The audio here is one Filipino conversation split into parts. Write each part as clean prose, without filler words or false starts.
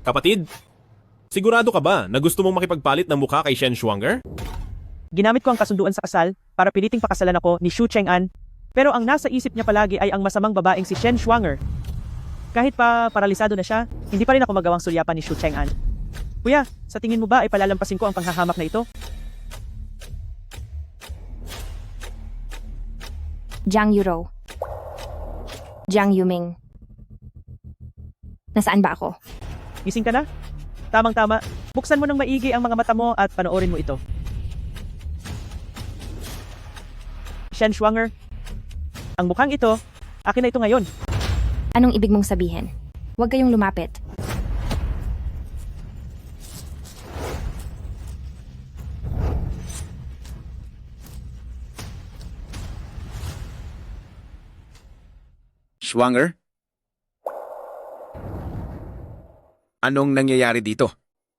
Kapatid, sigurado ka ba na gusto mong makipagpalit ng mukha kay Shen Shuanger? Ginamit ko ang kasunduan sa kasal para piliting pakasalan ako ni Xu Cheng'an, pero ang nasa isip niya palagi ay ang masamang babaeng si Shen Shuanger. Kahit pa paralisado na siya, hindi pa rin ako magawang sulyapan ni Xu Cheng'an. Kuya, sa tingin mo ba ay palalampasin ko ang panghahamak na ito? Jiang Yuro. Jiang Yuming. Nasaan ba ako? Gising ka na? Tamang-tama, buksan mo ng maigi ang mga mata mo at panoorin mo ito. Shen Shuanger, ang mukhang ito, akin na ito ngayon. Anong ibig mong sabihin? Huwag kayong lumapit. Shuanger? Anong nangyayari dito?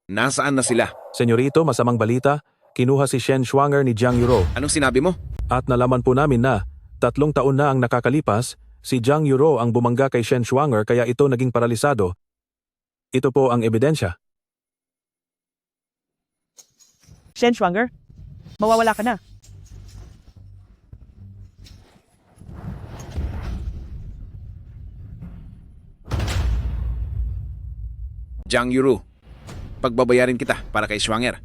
Nasaan na sila? Senyorito, masamang balita, kinuha si Shen Shuanger ni Jiang Yuro Anong sinabi mo? at nalaman po namin na 3 taon na ang nakakalipas, si Jiang Yuro ang bumangga kay Shen Shuanger kaya ito naging paralisado. Ito po ang ebidensya. Shen Shuanger, mawawala ka na. Jiang Yuro, pagbabayarin kita para kay Shuanger.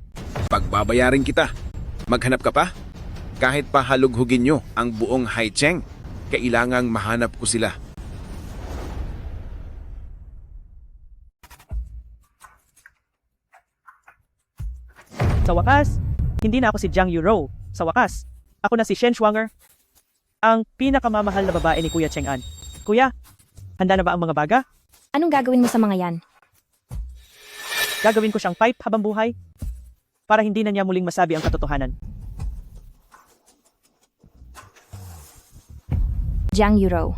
Pagbabayarin kita. Maghanap ka pa? Kahit pa halughugin nyo ang buong Haicheng, kailangang mahanap ko sila. Sa wakas, hindi na ako si Jiang Yuro. Sa wakas, ako na si Shen Shuanger, ang pinakamamahal na babae ni Kuya Cheng'an. Kuya, handa na ba ang mga baga? Anong gagawin mo sa mga yan? Gagawin ko siyang pipe habang buhay para hindi na niya muling masabi ang katotohanan. Jiang Yuro.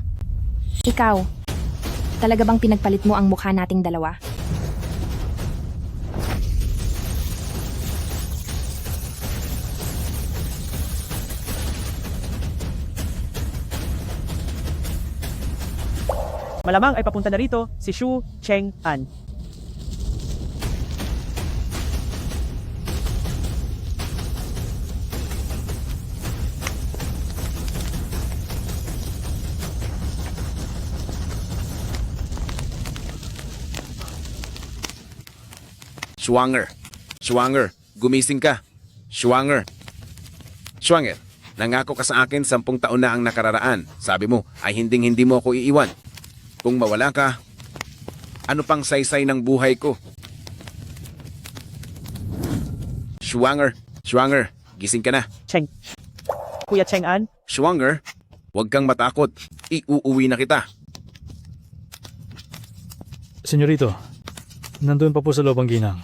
Ikaw, talaga bang pinagpalit mo ang mukha nating dalawa? Malamang ay papunta na rito si Xu Cheng'an. Shuanger, Shuanger, gumising ka. Shuanger. Shuanger, nangako ka sa akin 10 taon na ang nakararaan. Sabi mo ay hinding-hindi mo ako iiwan. Kung mawala ka, ano pang saysay ng buhay ko? Shuanger, Shuanger, gising ka na. Kuya Cheng'an, Shuanger, huwag kang matakot. Iuuwi na kita. Senyorito, nandun pa po sa loob ang ginang.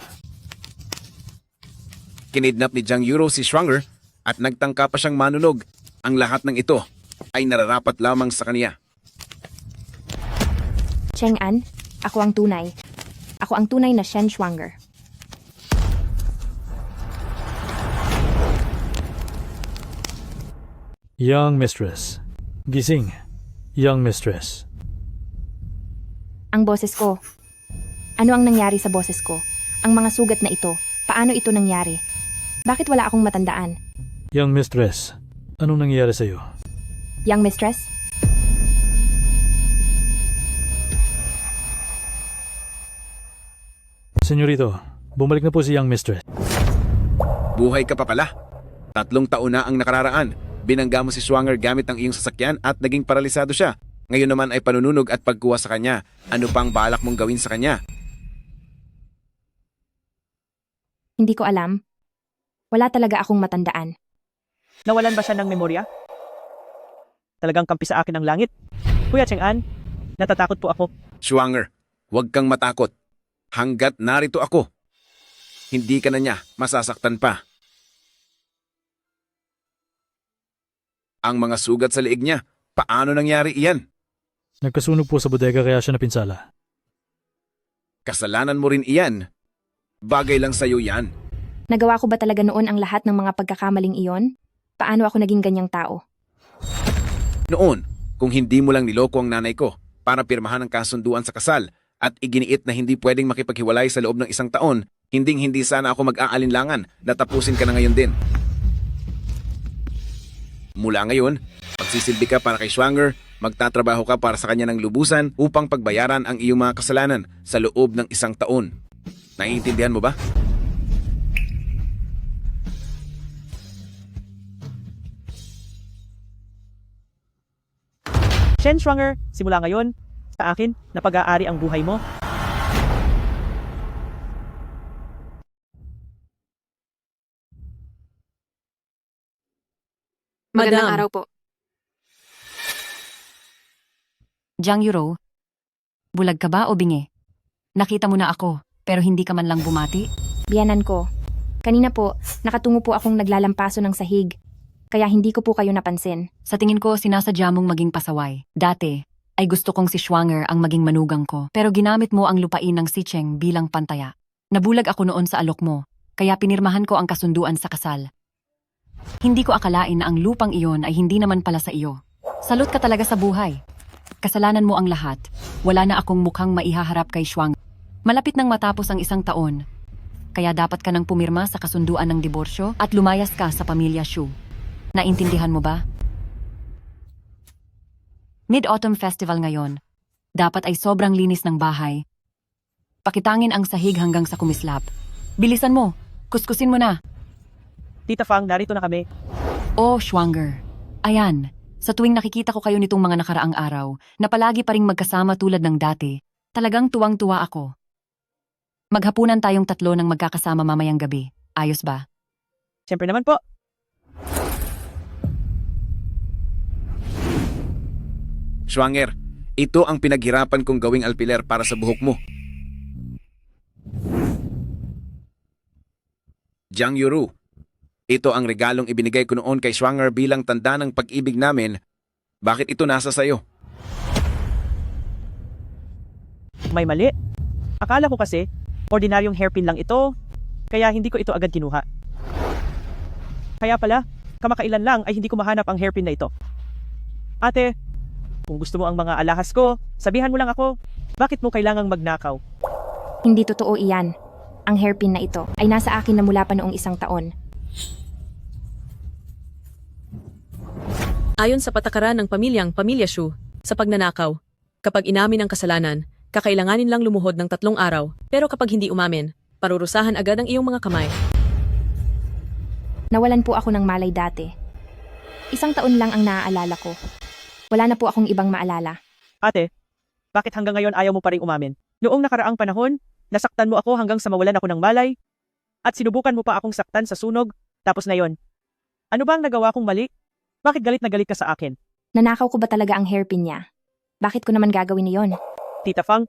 Kinidnap ni Jiang Yuro si Shuanger at nagtangka pa siyang manunog. Ang lahat ng ito ay nararapat lamang sa kaniya. Cheng'an, ako ang tunay. Ako ang tunay na Shen Shuanger. Young mistress. Gising. Young mistress. Ang boses ko. Ano ang nangyari sa boses ko? Ang mga sugat na ito, paano ito nangyari? Bakit wala akong matandaan? Young mistress, anong nangyayari sa'yo? Young mistress? Senyorito, bumalik na po si young mistress. Buhay ka pa pala. 3 taon na ang nakararaan. Binangga mo si Shuanger gamit ang iyong sasakyan at naging paralisado siya. Ngayon naman ay panununog at pagkuha sa kanya. Ano pang balak mong gawin sa kanya? Hindi ko alam. Wala talaga akong matandaan. nawalan ba siya ng memorya? Talagang kampi sa akin ang langit. Kuya Cheng'an, natatakot po ako. Shuanger, huwag kang matakot. Hanggat narito ako, hindi ka na niya masasaktan pa. Ang mga sugat sa leeg niya, paano nangyari iyan? Nagkasunog po sa bodega kaya siya napinsala. Kasalanan mo rin iyan. Bagay lang sa'yo yan. Nagawa ko ba talaga noon ang lahat ng mga pagkakamaling iyon? Paano ako naging ganyang tao? Noon, kung hindi mo lang niloko ang nanay ko para pirmahan ang kasunduan sa kasal, at iginiit na hindi pwedeng makipaghiwalay sa loob ng 1 taon, hinding-hindi sana ako mag-aalinlangan na tapusin ka na ngayon din. Mula ngayon, magsisilbi ka para kay Schwanger, magtatrabaho ka para sa kanya ng lubusan upang pagbayaran ang iyong mga kasalanan sa loob ng 1 taon. Naiintindihan mo ba? Shen Schwanger, simula ngayon, sa akin, na pag-aari ang buhay mo. Magandang Madam. araw po. Jiang Yuro, bulag ka ba o bingi? Nakita mo na ako, pero hindi ka man lang bumati? Biyanan ko. Kanina po, nakatungo po akong naglalampaso ng sahig. Kaya hindi ko po kayo napansin. Sa tingin ko, sinasadya mong maging pasaway. Dati, ay gusto kong si Schwanger ang maging manugang ko, pero ginamit mo ang lupain ng si Cheng bilang pantaya. Nabulag ako noon sa alok mo, kaya pinirmahan ko ang kasunduan sa kasal. Hindi ko akalain na ang lupang iyon ay hindi naman pala sa iyo. Salot ka talaga sa buhay. Kasalanan mo ang lahat. Wala na akong mukhang maihaharap kay Schwanger. Malapit nang matapos ang 1 taon. Kaya dapat ka nang pumirma sa kasunduan ng diborsyo at lumayas ka sa pamilya Shu. Naintindihan mo ba? Mid-Autumn Festival ngayon. Dapat ay sobrang linis ng bahay. Pakitangin ang sahig hanggang sa kumislap. Bilisan mo! Kuskusin mo na! Tita Fang, narito na kami. Oh, Schwanger. Ayan, sa tuwing nakikita ko kayo nitong mga nakaraang araw, na palagi pa ring magkasama tulad ng dati, talagang tuwang-tuwa ako. Maghapunan tayong 3 ng magkakasama mamayang gabi. Ayos ba? Siyempre naman po. Schwanger, ito ang pinaghirapan kong gawing alpiler para sa buhok mo. Jiang Yuro, ito ang regalong ibinigay ko noon kay Schwanger bilang tanda ng pag-ibig namin. Bakit ito nasa sayo? May mali. Akala ko kasi, ordinaryong hairpin lang ito, kaya hindi ko ito agad kinuha. Kaya pala, kamakailan lang ay hindi ko mahanap ang hairpin na ito. Ate, kung gusto mo ang mga alahas ko, sabihan mo lang ako, bakit mo kailangang magnakaw? Hindi totoo iyan. Ang hairpin na ito ay nasa akin na mula pa noong 1 taon. Ayon sa patakaran ng Pamilya Shu, sa pagnanakaw, kapag inamin ang kasalanan, kakailanganin lang lumuhod ng 3 araw, pero kapag hindi umamin, parurusahan agad ang iyong mga kamay. Nawalan po ako ng malay dati. 1 taon lang ang naaalala ko. Wala na po akong ibang maalala. Ate, bakit hanggang ngayon ayaw mo pa rin umamin? Noong nakaraang panahon, nasaktan mo ako hanggang sa mawalan ako ng malay, at sinubukan mo pa akong saktan sa sunog, tapos na yon. Ano ba ang nagawa kong mali? Bakit galit na galit ka sa akin? Nanakaw ko ba talaga ang hairpin niya? Bakit ko naman gagawin niyon? Tita Fang,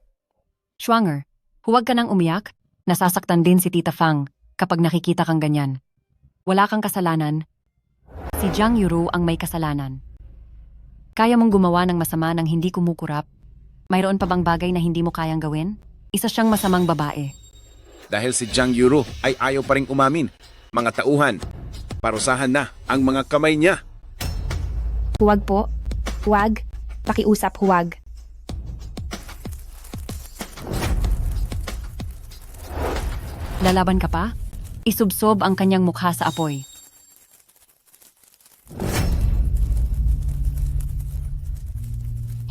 Schwanger, huwag ka nang umiyak. Nasasaktan din si Tita Fang kapag nakikita kang ganyan. Wala kang kasalanan. Si Jiang Yuro ang may kasalanan. Kaya mong gumawa ng masama nang hindi kumukurap? Mayroon pa bang bagay na hindi mo kayang gawin? Isa siyang masamang babae. Dahil si Jiang Yuro ay ayaw pa rin umamin. Mga tauhan, parusahan na ang mga kamay niya. Huwag po. Huwag. Pakiusap, huwag. Lalaban ka pa? Isubsob ang kanyang mukha sa apoy.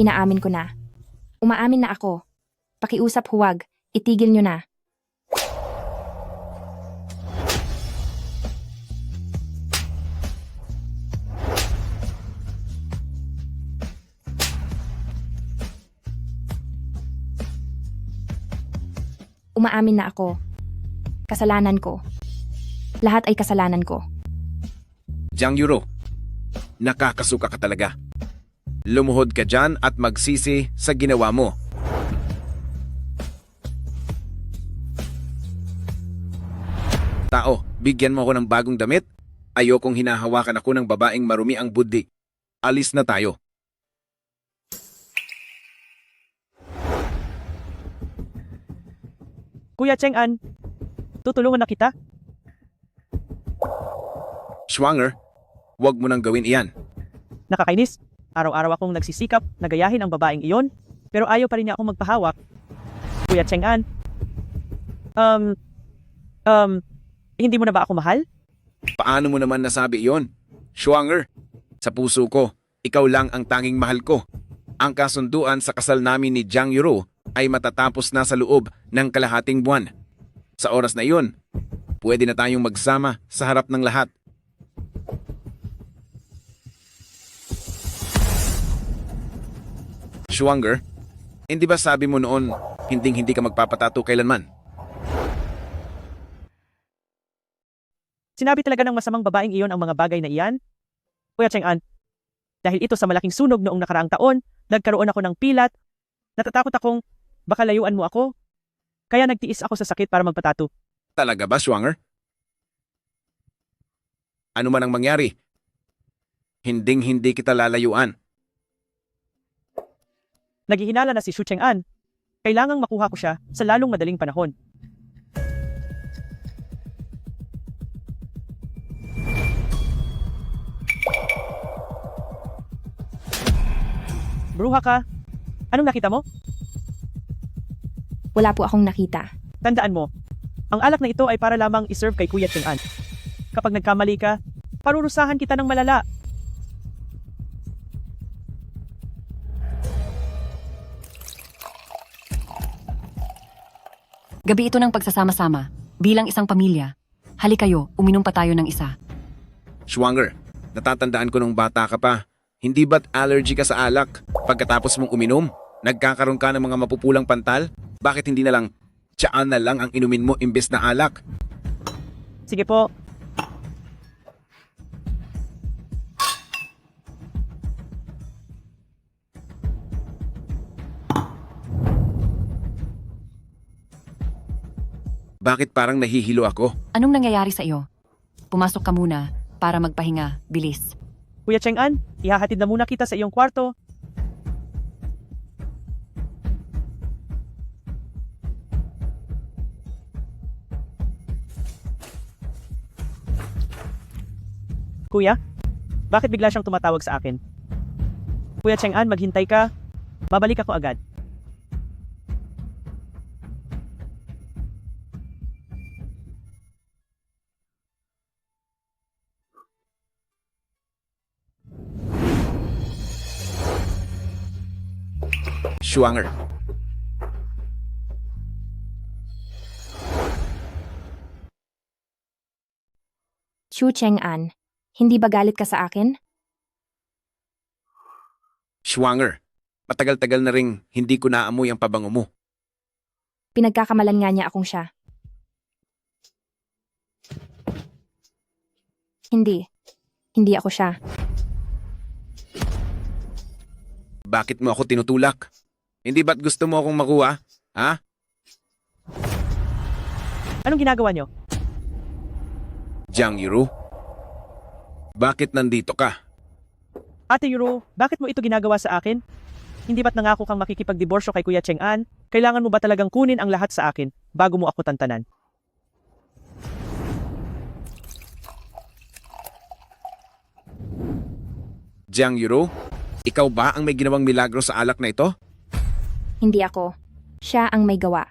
Inaamin ko na. Umaamin na ako. Pakiusap, huwag. Itigil niyo na. Umaamin na ako. Kasalanan ko. Lahat ay kasalanan ko. Jiang Yuro, nakakasuka ka talaga. Lumuhod ka dyan at magsisi sa ginawa mo. Tao, bigyan mo ako ng bagong damit. Ayokong hinahawakan ako ng babaeng marumi ang buddi. Alis na tayo. Kuya Cheng An, tutulungan na kita? Schwanger, huwag mo nang gawin iyan. Nakakainis. Araw-araw akong nagsisikap na gayahin ang babaeng iyon, pero ayaw pa rin niya akong magpahawak. Kuya Cheng-an. Hindi mo na ba ako mahal? Paano mo naman nasabi iyon? Schwanger, sa puso ko, ikaw lang ang tanging mahal ko. Ang kasunduan sa kasal namin ni Jiang Yuro ay matatapos na sa loob ng kalahating buwan. Sa oras na iyon, pwede na tayong magsama sa harap ng lahat. Schwanger, hindi ba sabi mo noon hindi ka magpapatato kailanman? Sinabi talaga ng masamang babaeng iyon ang mga bagay na iyan? Kuya Cheng-an, dahil ito sa malaking sunog noong nakaraang taon, nagkaroon ako ng pilat. Natatakot akong baka layuan mo ako. Kaya nagtiis ako sa sakit para magpatato. Talaga ba, Schwanger? Ano man ang mangyari, hindi kita lalayuan. Naghihinala na si Shu Cheng-an. Kailangang makuha ko siya sa lalong madaling panahon. Bruha ka. Anong nakita mo? Wala po akong nakita. Tandaan mo, ang alak na ito ay para lamang iserve kay Kuya Cheng-an. Kapag nagkamali ka, parurusahan kita ng malala. Gabi ito ng pagsasama-sama. Bilang isang pamilya. Hali kayo, uminom pa tayo ng isa. Schwanger, natatandaan ko nung bata ka pa. Hindi ba't allergy ka sa alak? Pagkatapos mong uminom, nagkakaroon ka ng mga mapupulang pantal? Bakit hindi na lang tsaan na lang ang inumin mo imbes na alak? Sige po. Bakit parang nahihilo ako? Anong nangyayari sa iyo? Pumasok ka muna para magpahinga. Bilis. Kuya Cheng-an, ihahatid na muna kita sa iyong kwarto. Kuya, bakit bigla siyang tumatawag sa akin? Kuya Cheng-an, maghintay ka. Babalik ako agad. Schwanger, Shu Cheng-an, hindi ba galit ka sa akin? Schwanger, matagal-tagal na ring hindi ko naamoy ang pabango mo. Pinagkakamalan nga niya akong siya. Hindi. Hindi ako siya. Bakit mo ako tinutulak? Hindi ba't gusto mo akong makuha? Ha? Anong ginagawa niyo? Jiang Yuro? Bakit nandito ka? Ate Yuro, bakit mo ito ginagawa sa akin? Hindi ba't nangako kang makikipagdiborsyo kay Kuya Cheng-an? Kailangan mo ba talagang kunin ang lahat sa akin bago mo ako tantanan? Jiang Yuro? Ikaw ba ang may ginawang milagro sa alak na ito? Hindi ako. Siya ang may gawa.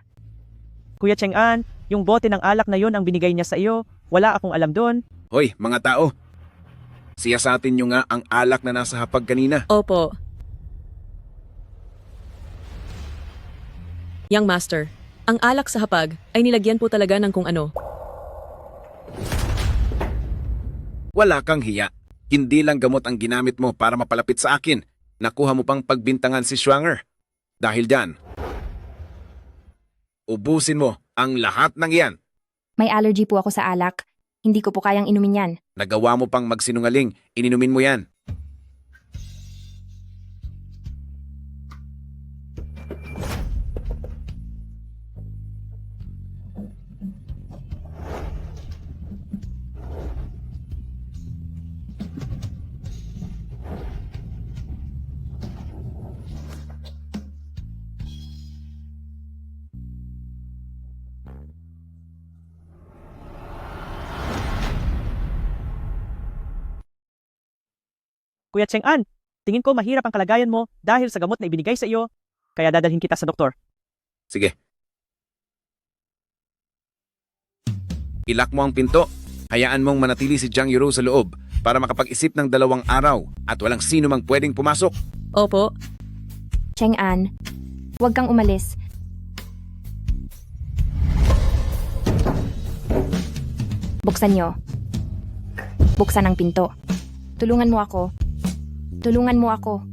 Kuya Cheng-an, yung bote ng alak na yon ang binigay niya sa iyo. Wala akong alam doon. Hoy, mga tao! Siyasatin nyo nga ang alak na nasa hapag kanina. Opo. Young Master, ang alak sa hapag ay nilagyan po talaga ng kung ano. Wala kang hiya. Hindi lang gamot ang ginamit mo para mapalapit sa akin. Nakuha mo pang pagbintangan si Schwanger. Dahil dyan, ubusin mo ang lahat ng iyan. May allergy po ako sa alak. Hindi ko po kayang inumin yan. Nagawa mo pang magsinungaling, ininumin mo yan. Kuya Cheng-an, tingin ko mahirap ang kalagayan mo dahil sa gamot na ibinigay sa iyo. Kaya dadalhin kita sa doktor. Sige, Ilak mo ang pinto. Hayaan mong manatili si Jiang Yuro sa loob para makapag-isip ng 2 araw at walang sino mang pwedeng pumasok. Opo, Cheng-an, huwag kang umalis. Buksan niyo. Buksan ang pinto. Tulungan mo ako. Tulungan mo ako.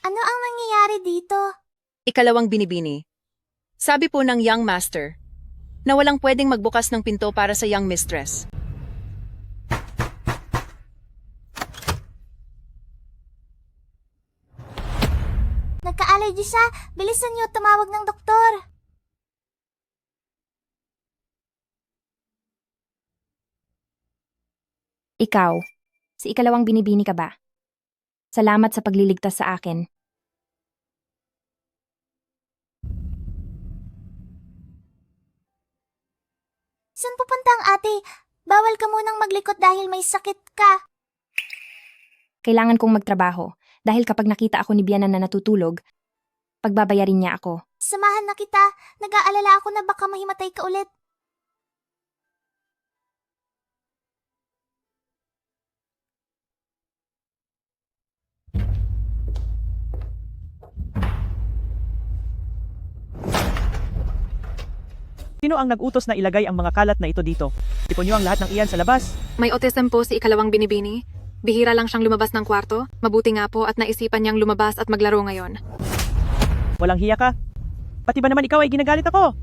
Ano ang nangyayari dito? Ikalawang binibini. Sabi po ng young master na walang pwedeng magbukas ng pinto para sa young mistress. Nagka-allergy siya. Bilisan niyo tumawag ng doktor. Ikaw, si ikalawang binibini ka ba? Salamat sa pagliligtas sa akin. Saan pupunta ang ate? Bawal ka munang maglikot dahil may sakit ka. Kailangan kong magtrabaho dahil kapag nakita ako ni Bianan na natutulog, pagbabayarin niya ako. Samahan na kita. Nag-aalala ako na baka mahimatay ka ulit. Sino ang nag-utos na ilagay ang mga kalat na ito dito? Ipon niyo ang lahat ng iyan sa labas. May autism po si ikalawang binibini. Bihira lang siyang lumabas ng kwarto. Mabuti nga po at naisipan niyang lumabas at maglaro ngayon. Walang hiya ka. Pati ba naman ikaw ay ginagalit ako?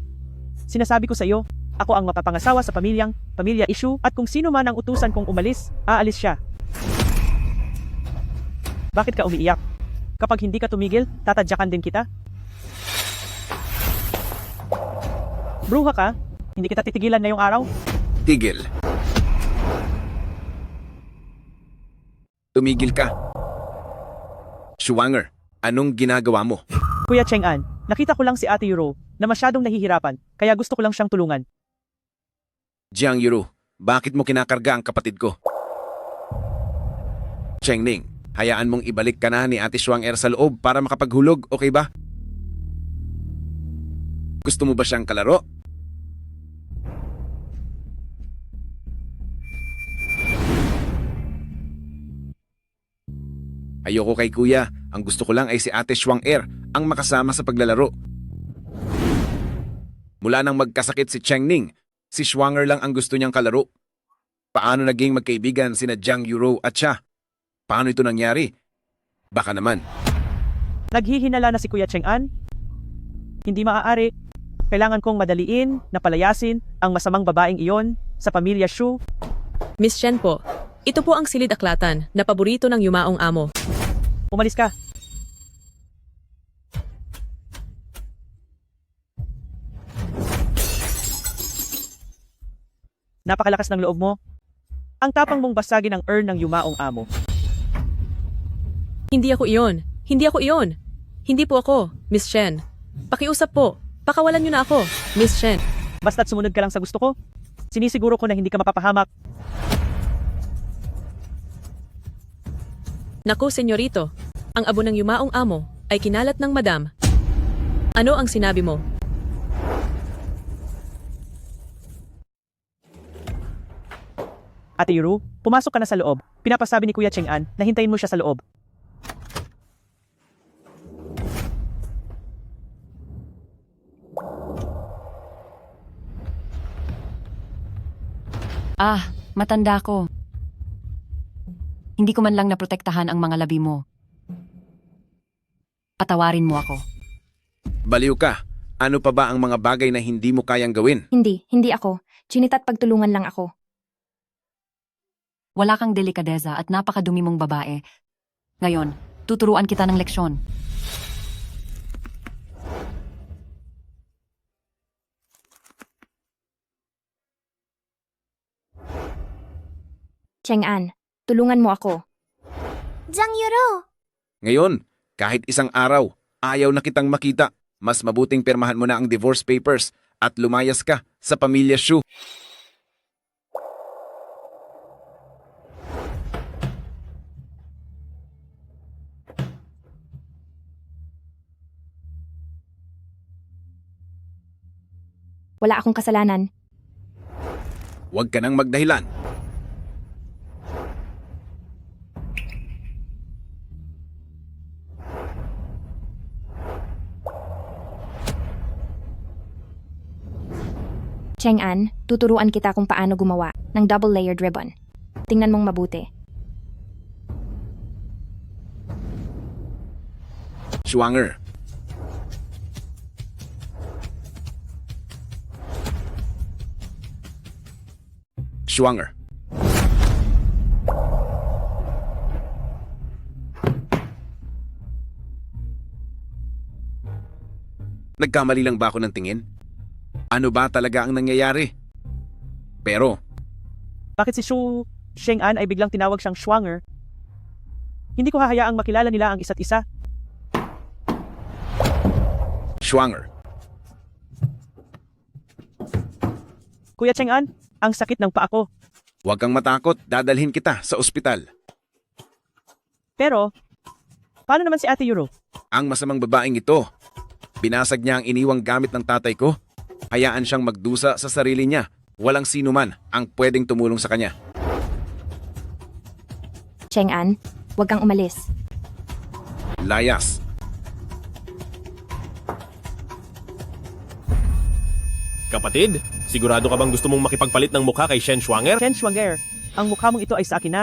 Sinasabi ko sa iyo, ako ang mapapangasawa sa pamilya issue at kung sino man ang utusan kong umalis, aalis siya. Bakit ka umiiyak? Kapag hindi ka tumigil, tatadyakan din kita. Bruha ka? Hindi kita titigilan ngayong araw? Tigil. Tumigil ka. Schwanger, anong ginagawa mo? Kuya Cheng-an, nakita ko lang si Ate Yuro na masyadong nahihirapan, kaya gusto ko lang siyang tulungan. Jiang Yuro, bakit mo kinakarga ang kapatid ko? Chengning, hayaan mong ibalik ka na ni Ate Schwanger sa loob para makapaghulog, okay ba? Gusto mo ba siyang kalaro? Ayoko kay kuya. Ang gusto ko lang ay si Ate Schwanger ang makasama sa paglalaro. Mula nang magkasakit si Chengning, si Schwanger lang ang gusto niyang kalaro. Paano naging magkaibigan sina Jiang Yuro at siya? Paano ito nangyari? Baka naman. Naghihinala na si Kuya Cheng-an? Hindi maaari. Kailangan kong madaliin na palayasin ang masamang babaeng iyon sa pamilya Shu. Miss Shen po. Ito po ang silid aklatan na paborito ng yumaong amo. Umalis ka. Napakalakas ng loob mo. Ang tapang mong basagin ang urn ng yumaong amo. Hindi ako iyon. Hindi ako iyon. Hindi po ako, Miss Shen. Pakiusap po. Pakawalan niyo na ako, Miss Shen. Basta't sumunod ka lang sa gusto ko. Sinisiguro ko na hindi ka mapapahamak. Naku, senyorito. Ang abo ng yumaong amo ay kinalat ng madam. Ano ang sinabi mo? Ate Yuro, pumasok ka na sa loob. Pinapasabi ni Kuya Cheng-an na hintayin mo siya sa loob. Matanda ko. Hindi ko man lang naprotektahan ang mga labi mo. Patawarin mo ako. Baliw ka. Ano pa ba ang mga bagay na hindi mo kayang gawin? Hindi ako. Chinita't pagtulungan lang ako. Wala kang delikadeza at napakadumi mong babae. Ngayon, tuturuan kita ng leksyon. Cheng-an, tulungan mo ako. Jiang Yuro! Ngayon, kahit isang araw, ayaw na kitang makita. Mas mabuting pirmahan mo na ang divorce papers at lumayas ka sa pamilya Shu. Wala akong kasalanan. Huwag ka nang magdahilan. Cheng-an, tuturuan kita kung paano gumawa ng double-layered ribbon. Tingnan mong mabuti. Schwanger. Schwanger. Nagkamali lang ba ako ng tingin? Ano ba talaga ang nangyayari? Pero, Bakit si Shu Cheng-an ay biglang tinawag siyang Schwanger? Hindi ko hahayaang makilala nila ang isa't isa. Schwanger. Kuya Cheng-an, ang sakit ng paa ko. Huwag kang matakot, dadalhin kita sa ospital. Pero, paano naman si Ate Yuro? Ang masamang babaeng ito, binasag niya ang iniwang gamit ng tatay ko. Hayaan siyang magdusa sa sarili niya. Walang sino man ang pwedeng tumulong sa kanya. Cheng-an, huwag kang umalis. Layas. Kapatid, sigurado ka bang gusto mong makipagpalit ng mukha kay Shen Schwanger? Shen Schwanger, ang mukha mong ito ay sa akin na.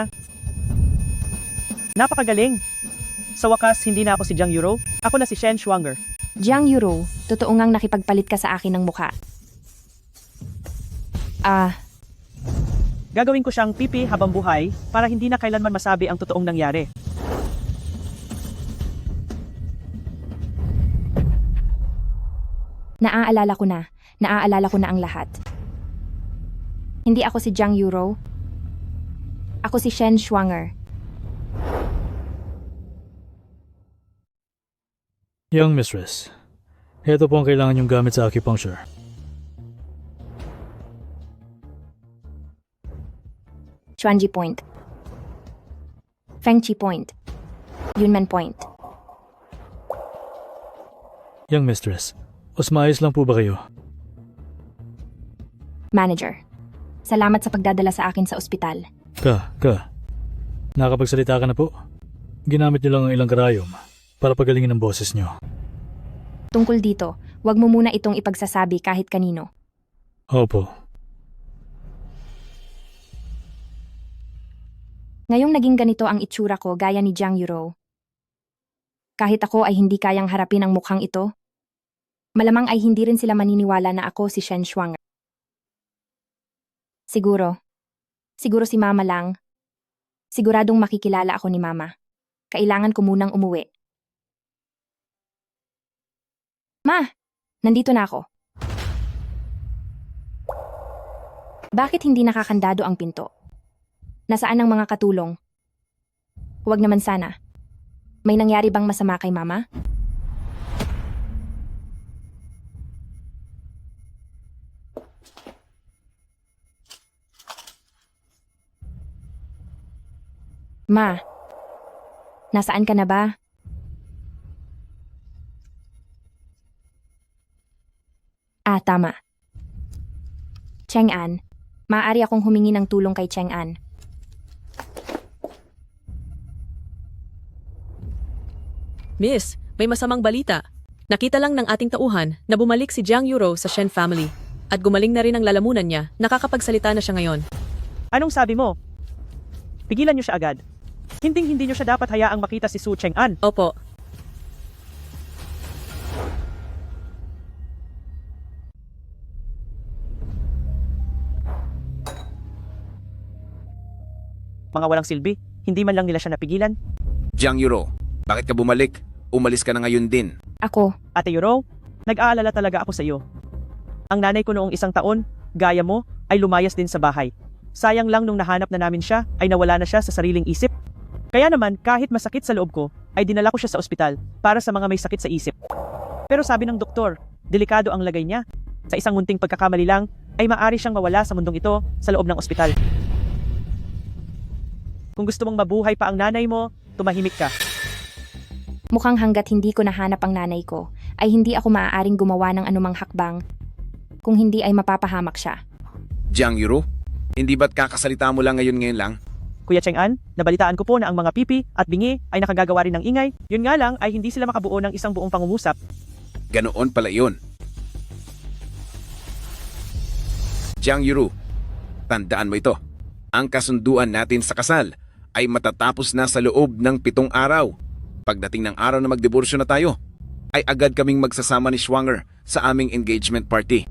Napakagaling. Sa wakas, hindi na ako si Jiang Yuro. Ako na si Shen Schwanger. Jiang Yuro, totoo ngang nakipagpalit ka sa akin ng mukha. Gagawin ko siyang pipi habang buhay para hindi na kailanman masabi ang totoong nangyari. Naaalala ko na. Naaalala ko na ang lahat. Hindi ako si Jiang Yuro. Ako si Shen Schwanger. Young mistress, ito po ang kailangan yung gamit sa acupuncture. Chuanji Point. Fengchi Point. Yunmen Point. Young mistress, maayos lang po ba kayo? Manager. Salamat sa pagdadala sa akin sa ospital. Nakapagsalita ka na po? Ginamit niyo lang ang ilang karayom para pagalingin ang boses niyo. Tungkol dito, wag mo muna itong ipagsasabi kahit kanino. Opo. Ngayong naging ganito ang itsura ko gaya ni Jiang Yuro. Kahit ako ay hindi kayang harapin ang mukhang ito, malamang ay hindi rin sila maniniwala na ako si Shen Schwanger. Siguro si Mama lang. Siguradong makikilala ako ni Mama. Kailangan ko munang umuwi. Ma, nandito na ako. Bakit hindi nakakandado ang pinto? Nasaan ang mga katulong? Huwag naman sana. May nangyari bang masama kay Mama? Ma, nasaan ka na ba? Tama. Cheng-an, maaari akong humingi ng tulong kay Cheng-an. Miss, may masamang balita. Nakita lang ng ating tauhan na bumalik si Jiang Yuro sa Shen family. At gumaling na rin ang lalamunan niya, nakakapagsalita na siya ngayon. Anong sabi mo? Pigilan niyo siya agad. Hindi niyo siya dapat hayaang makita si Su Cheng-an. Opo. Mga walang silbi, hindi man lang nila siya napigilan. Jiang Yuro, bakit ka bumalik? Umalis ka na ngayon din. Ako, Ate Yuro, nag-aalala talaga ako sa iyo. Ang nanay ko noong 1 taon, gaya mo, ay lumayas din sa bahay. Sayang lang nung nahanap na namin siya, ay nawala na siya sa sariling isip. Kaya naman, kahit masakit sa loob ko, ay dinala ko siya sa ospital para sa mga may sakit sa isip. Pero sabi ng doktor, delikado ang lagay niya. Sa isang munting pagkakamali lang, ay maaari siyang mawala sa mundong ito sa loob ng ospital. Kung gusto mong mabuhay pa ang nanay mo, tumahimik ka. mukhang hanggat hindi ko nahanap ang nanay ko, ay hindi ako maaaring gumawa ng anumang hakbang. Kung hindi ay mapapahamak siya. Jiang Yuro, Hindi ba't kakasalita mo lang ngayon lang? Kuya Cheng-an, nabalitaan ko po na ang mga pipi at bingi ay nakagagawa rin ng ingay. Yun nga lang ay hindi sila makabuo ng isang buong pangungusap. Ganoon pala yun. Jiang Yuru, tandaan mo ito. Ang kasunduan natin sa kasal ay matatapos na sa loob ng 7 araw. Pagdating ng araw na magdiborsyo na tayo, ay agad kaming magsasama ni Schwanger sa aming engagement party.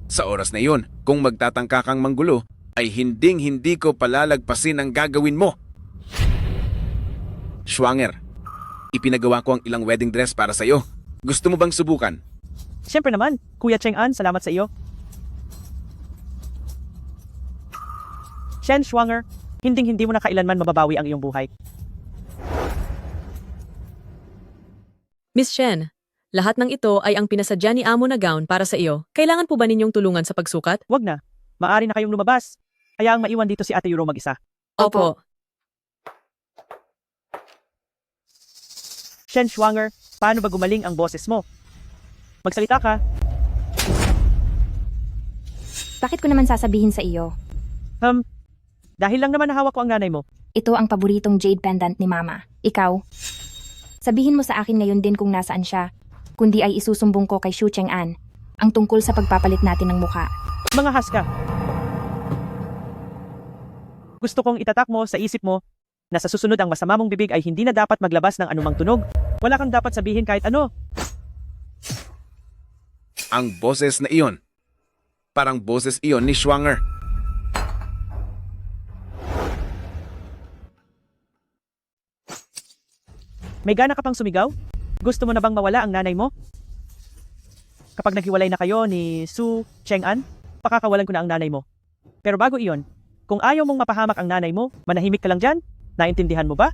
Sa oras na yun, kung magtatangka kang manggulo, ay hinding-hindi ko palalagpasin ang gagawin mo. Schwanger, ipinagawa ko ang ilang wedding dress para sa'yo. Gusto mo bang subukan? Siyempre naman, Kuya Cheng-an, salamat sa iyo. Shen Schwanger, hinding-hindi mo na kailanman mababawi ang iyong buhay. Miss Shen, lahat ng ito ay ang pinasadya ni Amo na gown para sa iyo. Kailangan po ba ninyong tulungan sa pagsukat? Wag na, maari na kayong lumabas. Kaya ang maiwan dito si Ate Yuro mag-isa. Opo. Shen Schwanger, paano ba gumaling ang boses mo? Magsalita ka. Bakit ko naman sasabihin sa iyo? Dahil lang naman nahawak ko ang nanay mo. Ito ang paboritong jade pendant ni Mama. Ikaw? Sabihin mo sa akin ngayon din kung nasaan siya. Kundi ay isusumbong ko kay Shu Cheng-an ang tungkol sa pagpapalit natin ng mukha. Mga haska. Gusto kong itatak mo sa isip mo na sa susunod ang masama mong bibig ay hindi na dapat maglabas ng anumang tunog. Wala kang dapat sabihin kahit ano. Ang boses na iyon. Parang boses iyon ni Schwanger. May gana ka pang sumigaw? Gusto mo na bang mawala ang nanay mo? Kapag naghiwalay na kayo ni Su Cheng-an, pakakawalan ko na ang nanay mo. Pero bago iyon, kung ayaw mong mapahamak ang nanay mo, manahimik ka lang dyan? Naintindihan mo ba?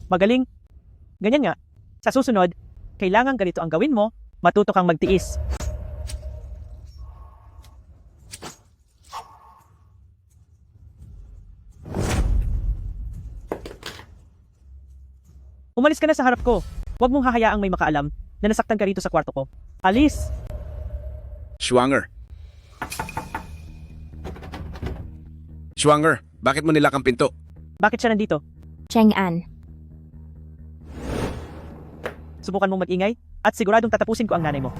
Magaling. Ganyan nga. Sa susunod, kailangan ganito ang gawin mo, matuto kang magtiis. Umalis ka na sa harap ko. Huwag mong hahayaang may makaalam na nasaktan ka rito sa kwarto ko. Alis! Schwanger. Schwanger, bakit mo nilak ang pinto? Bakit siya nandito? Cheng-an, Subukan mong mag-ingay at siguradong tatapusin ko ang nanay mo.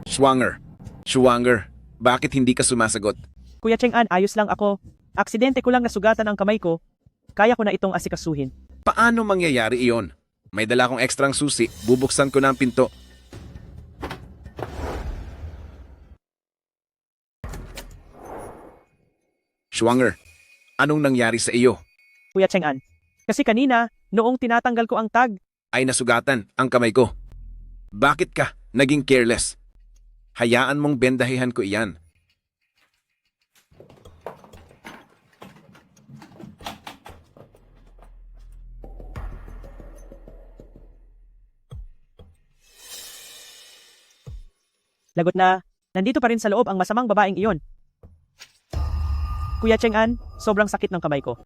Schwanger. Schwanger, bakit hindi ka sumasagot? Kuya Cheng-an, ayos lang ako. Aksidente ko lang nasugatan ang kamay ko. Kaya ko na itong asikasuhin. Paano mangyayari iyon? May dala kong ekstrang susi, bubuksan ko na ang pinto. Schwanger, anong nangyari sa iyo? Kuya Cheng-an, kasi kanina, noong tinatanggal ko ang tag, Ay nasugatan ang kamay ko. Bakit ka naging careless? Hayaan mong bendahihan ko iyan. lagot na, nandito pa rin sa loob ang masamang babaeng iyon. Kuya Cheng-an, sobrang sakit ng kamay ko.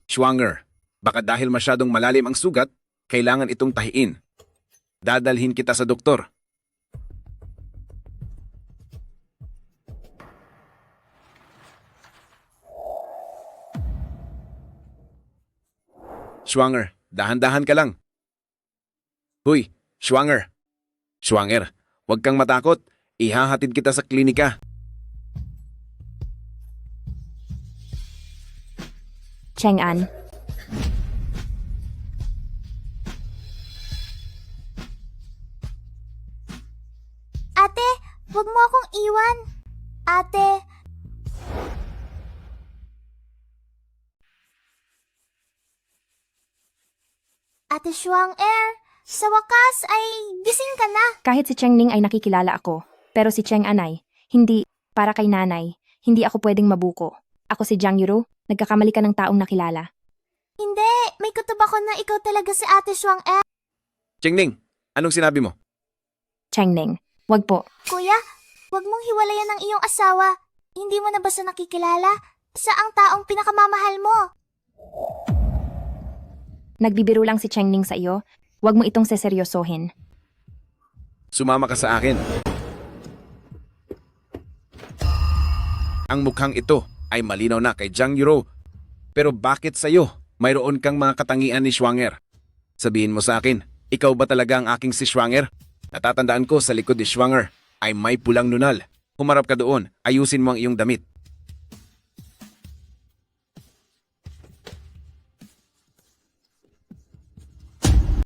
Schwanger, baka dahil masyadong malalim ang sugat, kailangan itong tahiin. Dadalhin kita sa doktor. Schwanger, dahan-dahan ka lang. Huy, Schwanger. Schwanger, huwag kang matakot. Ihahatid kita sa klinika. Cheng-an, Ate, wag mo akong iwan. Ate, Ate Schwanger, sa wakas ay gising ka na. kahit si Cheng Ning ay nakikilala ako, pero si Cheng-an ay, hindi, para kay nanay, hindi ako pwedeng mabuko. Ako si Jiang Yuro, nagkakamali ka ng taong nakilala. Hindi, may kutob ako na ikaw talaga si Ate Schwanger. Chengning, anong sinabi mo? Cheng Ning, wag po. Kuya, wag mong hiwalayan ng iyong asawa. Hindi mo na ba siya nakikilala? Siya ang taong pinakamamahal mo. Nagbibiro lang si Cheng Ning sa iyo, wag mo itong seseryosohin. Sumama ka sa akin. Ang mukhang ito ay malinaw na kay Jiang Yuro. Pero bakit sa'yo mayroon kang mga katangian ni Schwanger? Sabihin mo sa akin, ikaw ba talaga ang aking si Schwanger? Natatandaan ko sa likod ni Schwanger ay may pulang nunal. Humarap ka doon, ayusin mo ang iyong damit.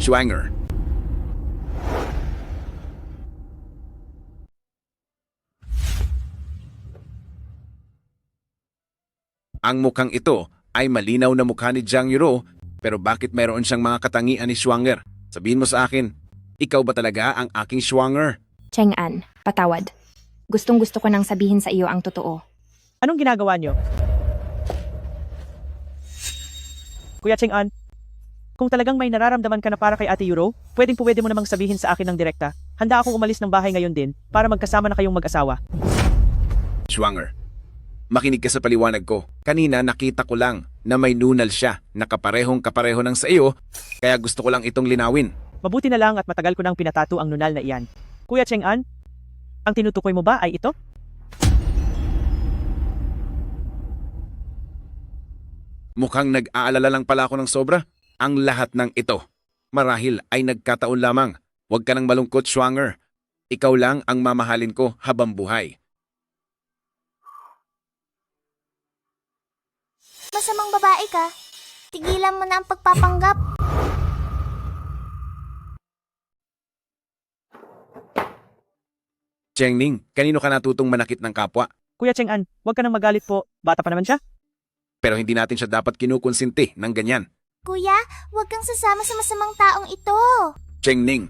Schwanger. Ang mukhang ito ay malinaw na mukha ni Jiang Yuro, pero bakit mayroon siyang mga katangian ni Schwanger? Sabihin mo sa akin, ikaw ba talaga ang aking Schwanger? Cheng-an, patawad. Gustong-gusto ko nang sabihin sa iyo ang totoo. Anong ginagawa niyo? Kuya Cheng-an, kung talagang may nararamdaman ka na para kay Ate Yuro, pwede mo namang sabihin sa akin ng direkta. Handa akong umalis ng bahay ngayon din para magkasama na kayong mag-asawa. Schwanger. Makinig ka sa paliwanag ko. Kanina nakita ko lang na may nunal siya na kapareho ng sa iyo, kaya gusto ko lang itong linawin. Mabuti na lang at matagal ko nang pinatato ang nunal na iyan. Kuya Cheng-an, ang tinutukoy mo ba ay ito? Mukhang nag-aalala lang pala ako ng sobra. Ang lahat ng ito, marahil ay nagkataon lamang. Huwag ka nang malungkot, Schwanger. Ikaw lang ang mamahalin ko habang buhay. Masamang babae ka. Tigilan mo na ang pagpapanggap. Chengning, kanino ka natutong manakit ng kapwa? Kuya Cheng-an, huwag ka nang magalit po. Bata pa naman siya. Pero hindi natin siya dapat kinukonsinti ng ganyan. Kuya, huwag kang sasama sa masamang taong ito. Chengning,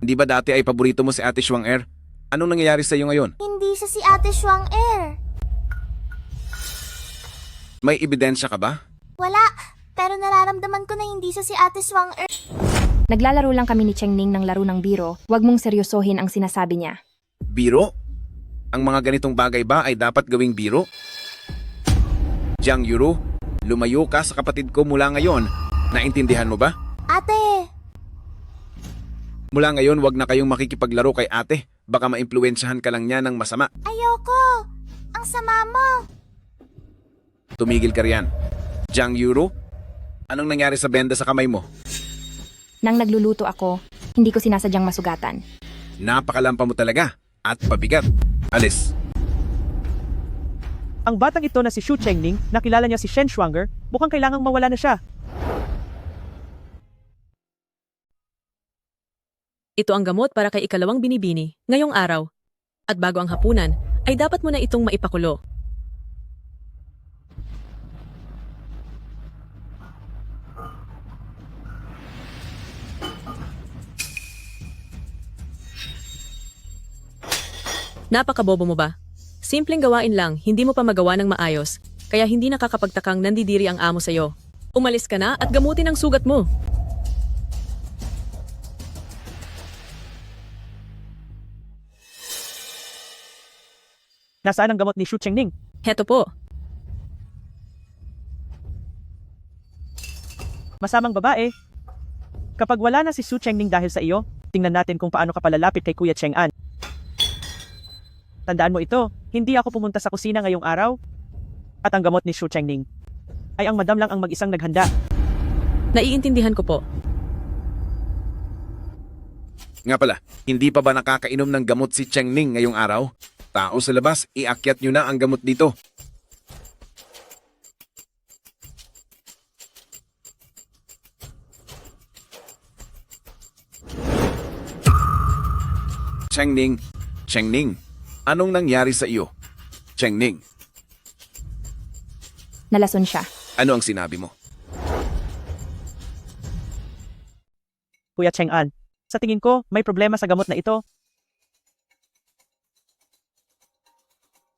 hindi ba dati ay paborito mo si Ate Schwanger? Anong nangyayari sa iyo ngayon? Hindi siya si Ate Schwanger. May ebidensya ka ba? Wala, pero nararamdaman ko na hindi siya si Ate Schwanger. Naglalaro lang kami ni Cheng Ning ng laro ng biro. Huwag mong seryosohin ang sinasabi niya. Biro? Ang mga ganitong bagay ba ay dapat gawing biro? Jiang Yuro, lumayo ka sa kapatid ko mula ngayon. Naintindihan mo ba? Ate, Mula ngayon, wag na kayong makikipaglaro kay ate. Baka maimpluwensyahan ka lang niya ng masama. ayoko. Ang sama mo. Tumigil ka riyan. Jiang Yuro, anong nangyari sa benda sa kamay mo? Nang nagluluto ako, hindi ko sinasadyang masugatan. Napakalampa mo talaga. At pabigat. Alis. Ang batang ito na si Xu Chengning, nakilala niya si Shen Schwanger, mukhang kailangang mawala na siya. Ito ang gamot para kay ikalawang binibini, ngayong araw. At bago ang hapunan, ay dapat mo na itong maipakulo. Napakabobo mo ba? Simpleng gawain lang, hindi mo pa magawa ng maayos, kaya hindi nakakapagtakang nandidiri ang amo sa'yo. Umalis ka na at gamutin ang sugat mo. Nasaan ang gamot ni Xu Chengning? Heto po. Masamang babae. Kapag wala na si Xu Chengning dahil sa iyo, tingnan natin kung paano ka palalapit kay Kuya Cheng-an. Tandaan mo ito, hindi ako pumunta sa kusina ngayong araw. At ang gamot ni Xu Chengning ay ang madam lang ang mag-isang naghanda. Naiintindihan ko po. Nga pala, hindi pa ba nakakainom ng gamot si Chengning ngayong araw? Tao sa labas, iakyat nyo na ang gamot dito. Chengning, anong nangyari sa iyo? Chengning, Nalason siya. ano ang sinabi mo? Kuya Cheng-an, sa tingin ko, may problema sa gamot na ito.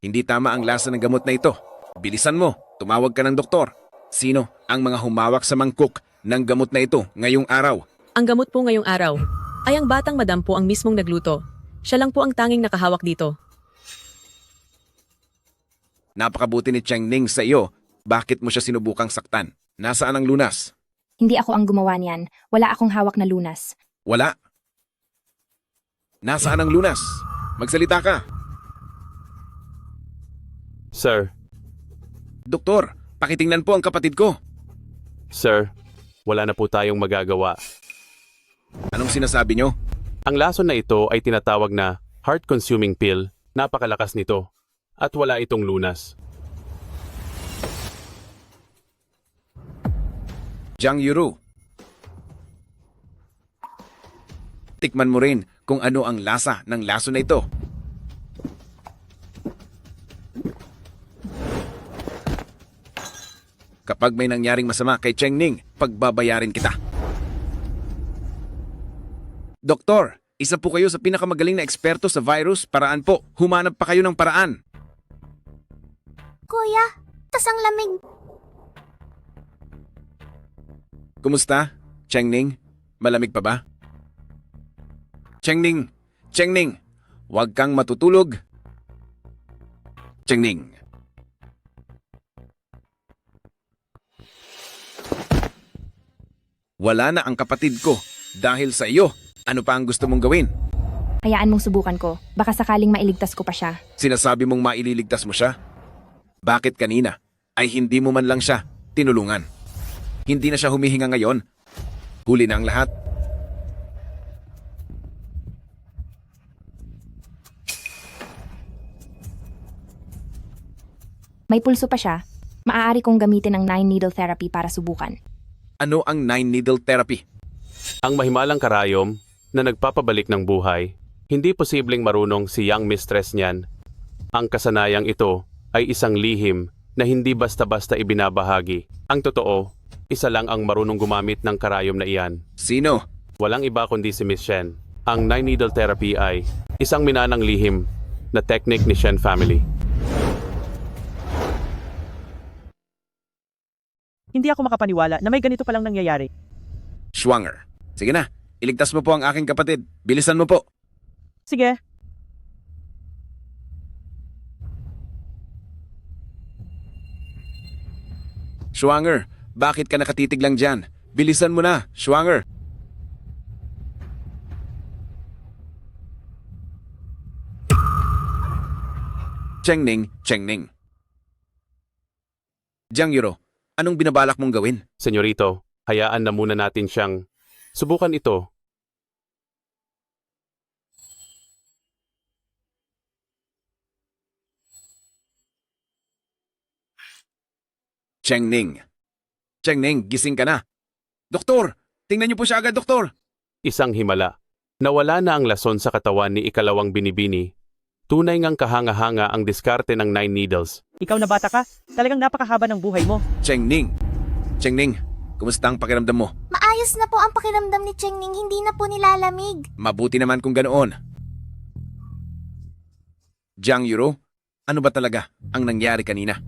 Hindi tama ang lasa ng gamot na ito. Bilisan mo, tumawag ka ng doktor. Sino ang mga humawak sa mangkok ng gamot na ito ngayong araw? Ang gamot po ngayong araw ay ang batang madam po ang mismong nagluto. Siya lang po ang tanging nakahawak dito. Napakabuti ni Chengning sa iyo. Bakit mo siya sinubukang saktan? Nasaan ang lunas? Hindi ako ang gumawa niyan. Wala akong hawak na lunas. Wala. Nasaan ang lunas? Magsalita ka. Sir, Doktor, pakitingnan po ang kapatid ko. sir, wala na po tayong magagawa. Anong sinasabi nyo? Ang lason na ito ay tinatawag na heart-consuming pill. Napakalakas nito. At wala itong lunas. Jiang Yuro. Tikman mo rin kung ano ang lasa ng lason na ito. Kapag may nangyaring masama kay Cheng Ning, pagbabayarin kita. Doktor, isa po kayo sa pinakamagaling na eksperto sa virus. Paraan po, humanap pa kayo ng paraan. Kuya, tasang lamig. Kumusta? Cheng Ning, malamig pa ba? Cheng Ning, Cheng Ning, huwag kang matutulog. Cheng Ning. Wala na ang kapatid ko dahil sa iyo. Ano pa ang gusto mong gawin? Hayaan mong subukan ko. Baka sakaling mailigtas ko pa siya. Sinasabi mong maililigtas mo siya? Bakit kanina ay hindi mo man lang siya tinulungan? Hindi na siya humihinga ngayon. Huli na ang lahat. May pulso pa siya. Maaari kong gamitin ang 9-needle therapy para subukan. Ano ang 9-needle therapy? Ang mahimalang karayom na nagpapabalik ng buhay, hindi posibleng marunong si young mistress niyan. Ang kasanayang ito ay isang lihim na hindi basta-basta ibinabahagi. Ang totoo, isa lang ang marunong gumamit ng karayom na iyan. Sino? Walang iba kundi si Miss Shen. Ang 9-needle therapy ay isang minanang lihim na technique ni Shen family. Hindi ako makapaniwala na may ganito palang nangyayari. Schwanger. Sige na, iligtas mo po ang aking kapatid. Bilisan mo po. Sige, Schwanger, bakit ka nakatitig lang dyan? Bilisan mo na, Schwanger. Cheng Ning, Cheng Ning. Jiang Yuro, anong binabalak mong gawin? Senyorito, hayaan na muna natin siyang subukan ito. Cheng Ning. Cheng Ning, gising ka na. Doktor, tingnan niyo po siya agad, doktor. Isang himala. Nawala na ang lason sa katawan ni ikalawang binibini. Tunay ngang kahanga-hanga ang diskarte ng 9 needles. ikaw na bata ka. Talagang napakahaba ng buhay mo. Cheng Ning. Cheng Ning, kumusta ang pakiramdam mo? Maayos na po ang pakiramdam ni Cheng Ning, hindi na po nilalamig. Mabuti naman kung ganoon. Jiang Yuro, ano ba talaga ang nangyari kanina?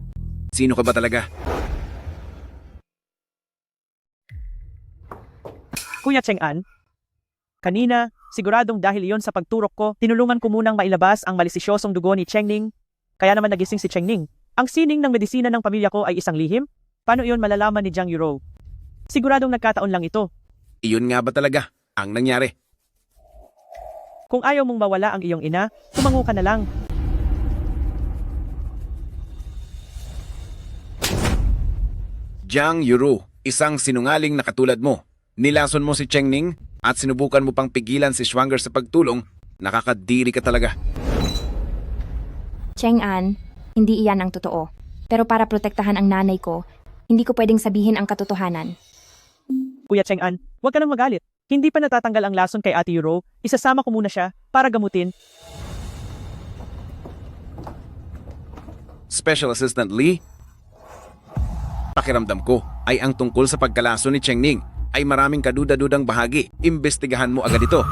Sino ka ba talaga? Kuya Cheng An, kanina, siguradong dahil iyon sa pagturok ko, tinulungan ko munang mailabas ang malisisyosong dugo ni Cheng Ning. Kaya naman nagising si Cheng Ning. Ang sining ng medisina ng pamilya ko ay isang lihim? Paano iyon malalaman ni Jiang Yuro? Siguradong nagkataon lang ito. Iyon nga ba talaga ang nangyari? Kung ayaw mong mawala ang iyong ina, tumango ka na lang. Jiang Yuro, isang sinungaling na katulad mo. Nilason mo si Cheng Ning at sinubukan mo pang pigilan si Schwanger sa pagtulong. Nakakadiri ka talaga. Cheng An, hindi iyan ang totoo. Pero para protektahan ang nanay ko, hindi ko pwedeng sabihin ang katotohanan. Kuya Cheng An, huwag ka nang magalit. Hindi pa natatanggal ang lason kay Ate Yuro. Isasama ko muna siya para gamutin. Special Assistant Lee, pakiramdam ko ay ang tungkol sa pagkalason ni Cheng Ning ay maraming kaduda-dudang bahagi. Imbestigahan mo agad ito.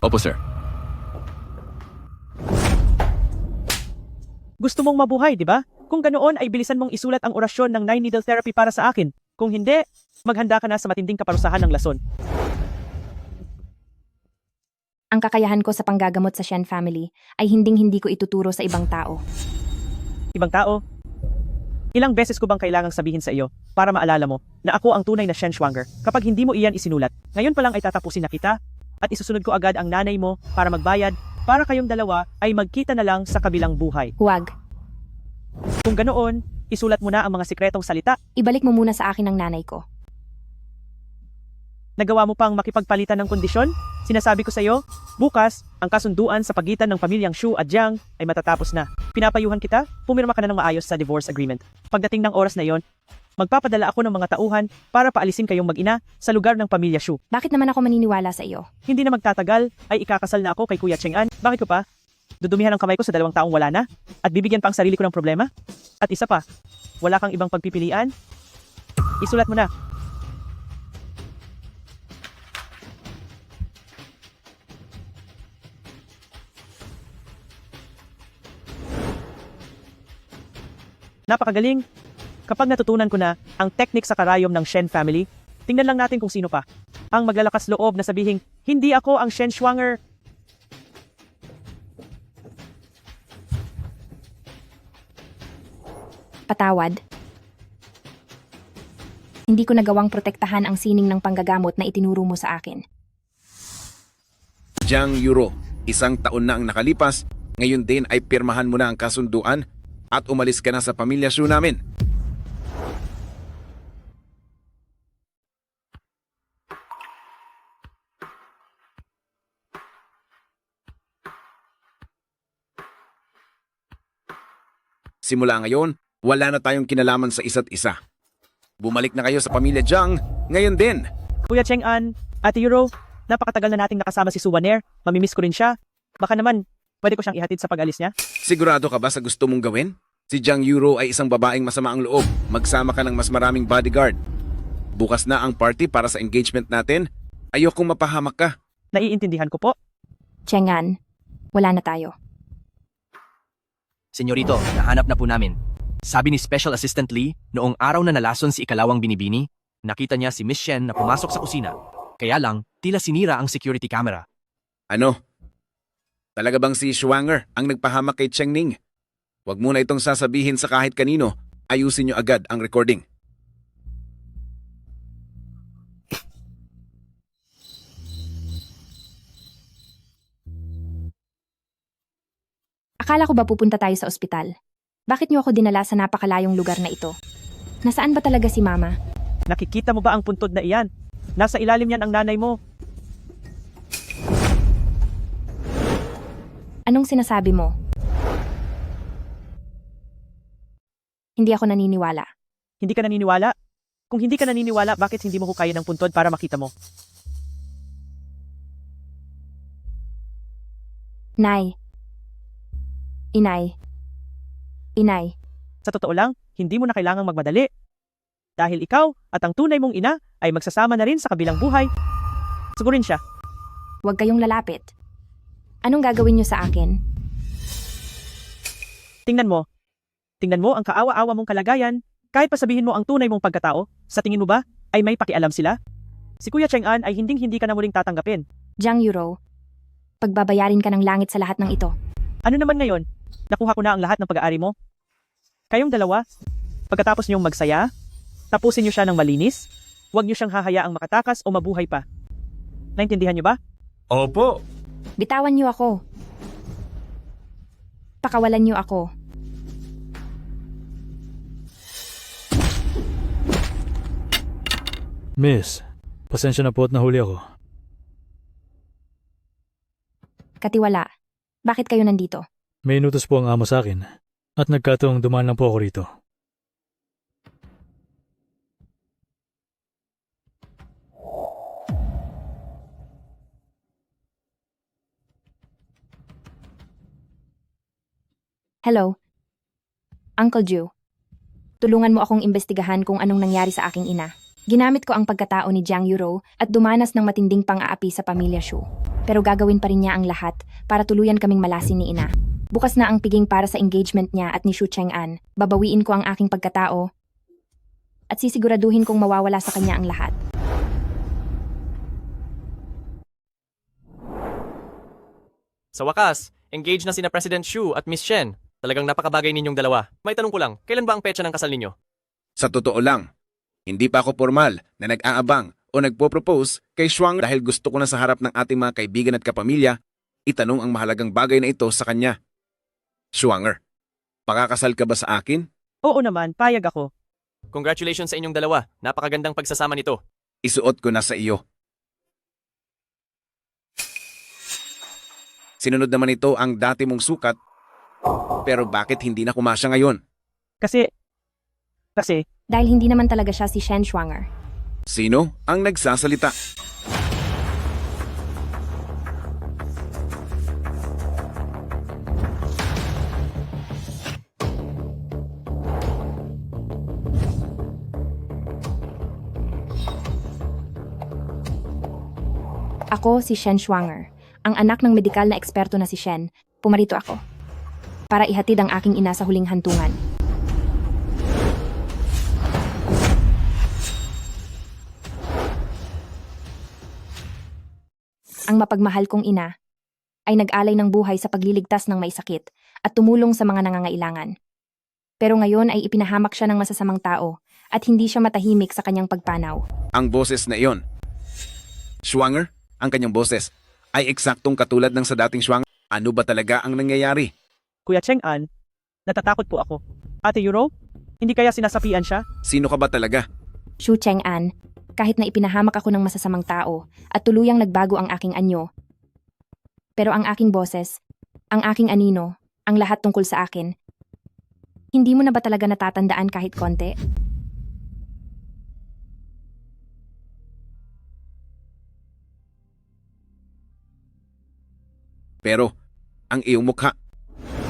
Opo, sir. Gusto mong mabuhay, di ba? Kung ganoon ay bilisan mong isulat ang orasyon ng 9-needle therapy para sa akin. Kung hindi, maghanda ka na sa matinding kaparusahan ng lason. Ang kakayahan ko sa panggagamot sa Shen family ay hinding-hindi ko ituturo sa ibang tao. Ibang tao, ilang beses ko bang kailangang sabihin sa iyo para maalala mo na ako ang tunay na Shen Schwanger kapag hindi mo iyan isinulat? Ngayon pa lang ay tatapusin na kita at isusunod ko agad ang nanay mo para magbayad para kayong dalawa ay magkita na lang sa kabilang buhay. Huwag. Kung ganoon, isulat mo na ang mga sikretong salita. Ibalik mo muna sa akin ang nanay ko. Nagawa mo pang makipagpalitan ng kondisyon? Sinasabi ko sa iyo, bukas, ang kasunduan sa pagitan ng pamilyang Shu at Jiang ay matatapos na. Pinapayuhan kita, pumirma ka na ng maayos sa divorce agreement. Pagdating ng oras na yon, magpapadala ako ng mga tauhan para paalisin kayong mag-ina sa lugar ng pamilya Shu. Bakit naman ako maniniwala sa iyo? Hindi na magtatagal ay ikakasal na ako kay Kuya Cheng-an. Bakit ko pa? Dudumihan ang kamay ko sa 2 taong wala na? At bibigyan pa ang sarili ko ng problema? At isa pa, wala kang ibang pagpipilian? Isulat mo na. Napakagaling. Kapag natutunan ko na ang teknik sa karayom ng Shen family, tingnan lang natin kung sino pa ang maglalakas loob na sabihing, hindi ako ang Shen Shuanger. Patawad. Hindi ko nagawang protektahan ang sining ng panggagamot na itinuro mo sa akin. Jiang Yuro, 1 taon na ang nakalipas, ngayon din ay pirmahan mo na ang kasunduan at umalis ka na sa pamilya Shu namin. Simula ngayon, wala na tayong kinalaman sa isa't isa. Bumalik na kayo sa pamilya Jiang ngayon din. Kuya Cheng-an, Ate Euro, napakatagal na nating nakasama si Suwaner. Mamimiss ko rin siya. Baka naman, pwede ko siyang ihatid sa pag-alis niya? Sigurado ka ba sa gusto mong gawin? Si Jiang Yuro ay isang babaeng masama ang loob. Magsama ka ng mas maraming bodyguard. Bukas na ang party para sa engagement natin. Ayokong mapahamak ka. Naiintindihan ko po. Cheng-an, wala na tayo. Senyorito, nahanap na po namin. Sabi ni Special Assistant Lee, noong araw na nalason si Ikalawang Binibini, nakita niya si Miss Shen na pumasok sa kusina. Kaya lang, tila sinira ang security camera. Ano? Talaga bang si Shuanger ang nagpahamak kay Cheng Ning? Huwag mo na itong sasabihin sa kahit kanino. Ayusin niyo agad ang recording. Akala ko ba pupunta tayo sa ospital? Bakit niyo ako dinala sa napakalayong lugar na ito? Nasaan ba talaga si Mama? Nakikita mo ba ang puntod na iyan? Nasa ilalim niyan ang nanay mo. Anong sinasabi mo? Hindi ako naniniwala. Hindi ka naniniwala? Kung hindi ka naniniwala, bakit hindi mo hukayin ang puntod para makita mo? Nay. Inay. Inay. Sa totoo lang, hindi mo na kailangang magmadali. Dahil ikaw at ang tunay mong ina ay magsasama na rin sa kabilang buhay. Sigurin siya. Huwag kayong lalapit. Anong gagawin niyo sa akin? Tingnan mo. Tingnan mo ang kaawa-awa mong kalagayan. Kahit pa sabihin mo ang tunay mong pagkatao, sa tingin mo ba ay may pakialam sila? Si Kuya Cheng-an ay hindi ka na muling tatanggapin. Jiang Yuro, pagbabayarin ka ng langit sa lahat ng ito. Ano naman ngayon? Nakuha ko na ang lahat ng pag-aari mo. Kayong dalawa, pagkatapos niyong magsaya, tapusin niyo siya ng malinis, huwag niyo siyang hahayaang makatakas o mabuhay pa. Naintindihan niyo ba? Opo. Bitawan niyo ako. Pakawalan niyo ako. Miss, pasensya na po at nahuli ako. Katiwala, bakit kayo nandito? May inutos po ang amo sa akin at nagkataong dumaan lang po ako rito. Hello? Uncle Ju. Tulungan mo akong imbestigahan kung anong nangyari sa aking ina. Ginamit ko ang pagkatao ni Jiang Yuro at dumanas ng matinding pang-aapi sa pamilya Shu. Pero gagawin pa rin niya ang lahat para tuluyan kaming malasin ni ina. Bukas na ang piging para sa engagement niya at ni Shu Cheng-an. Babawiin ko ang aking pagkatao at sisiguraduhin kong mawawala sa kanya ang lahat. Sa wakas, engaged na sina President Shu at Miss Shen. Talagang napakabagay ninyong dalawa. May tanong ko lang, kailan ba ang petsa ng kasal ninyo? Sa totoo lang, hindi pa ako formal na nag-aabang o nagpo-propose kay Shuang dahil gusto ko na sa harap ng ating mga kaibigan at kapamilya, itanong ang mahalagang bagay na ito sa kanya. Shuanger, Pakakasal ka ba sa akin? Oo naman, payag ako. Congratulations sa inyong dalawa. Napakagandang pagsasama nito. Isuot ko na sa iyo. Sinunod naman ito ang dati mong sukat. Pero bakit hindi na kumasya ngayon? Kasi, Dahil hindi naman talaga siya si Shen Schwanger. Sino ang nagsasalita? Ako si Shen Schwanger, ang anak ng medikal na eksperto na si Shen. Pumarito ako para ihatid ang aking ina sa huling hantungan. Ang mapagmahal kong ina ay nag-alay ng buhay sa pagliligtas ng may sakit at tumulong sa mga nangangailangan. Pero ngayon ay ipinahamak siya ng masasamang tao at hindi siya matahimik sa kanyang pagpanaw. Ang boses na iyon. Schwanger, ang kanyang boses, ay eksaktong katulad ng sa dating Schwanger. Ano ba talaga ang nangyayari? Kuya Cheng-an, natatakot po ako. Ate Euro, hindi kaya sinasapian siya? Sino ka ba talaga? Xu Cheng-an, kahit na ipinahamak ako ng masasamang tao at tuluyang nagbago ang aking anyo. Pero ang aking boses, ang aking anino, ang lahat tungkol sa akin, hindi mo na ba talaga natatandaan kahit konti? Pero, ang iyong mukha,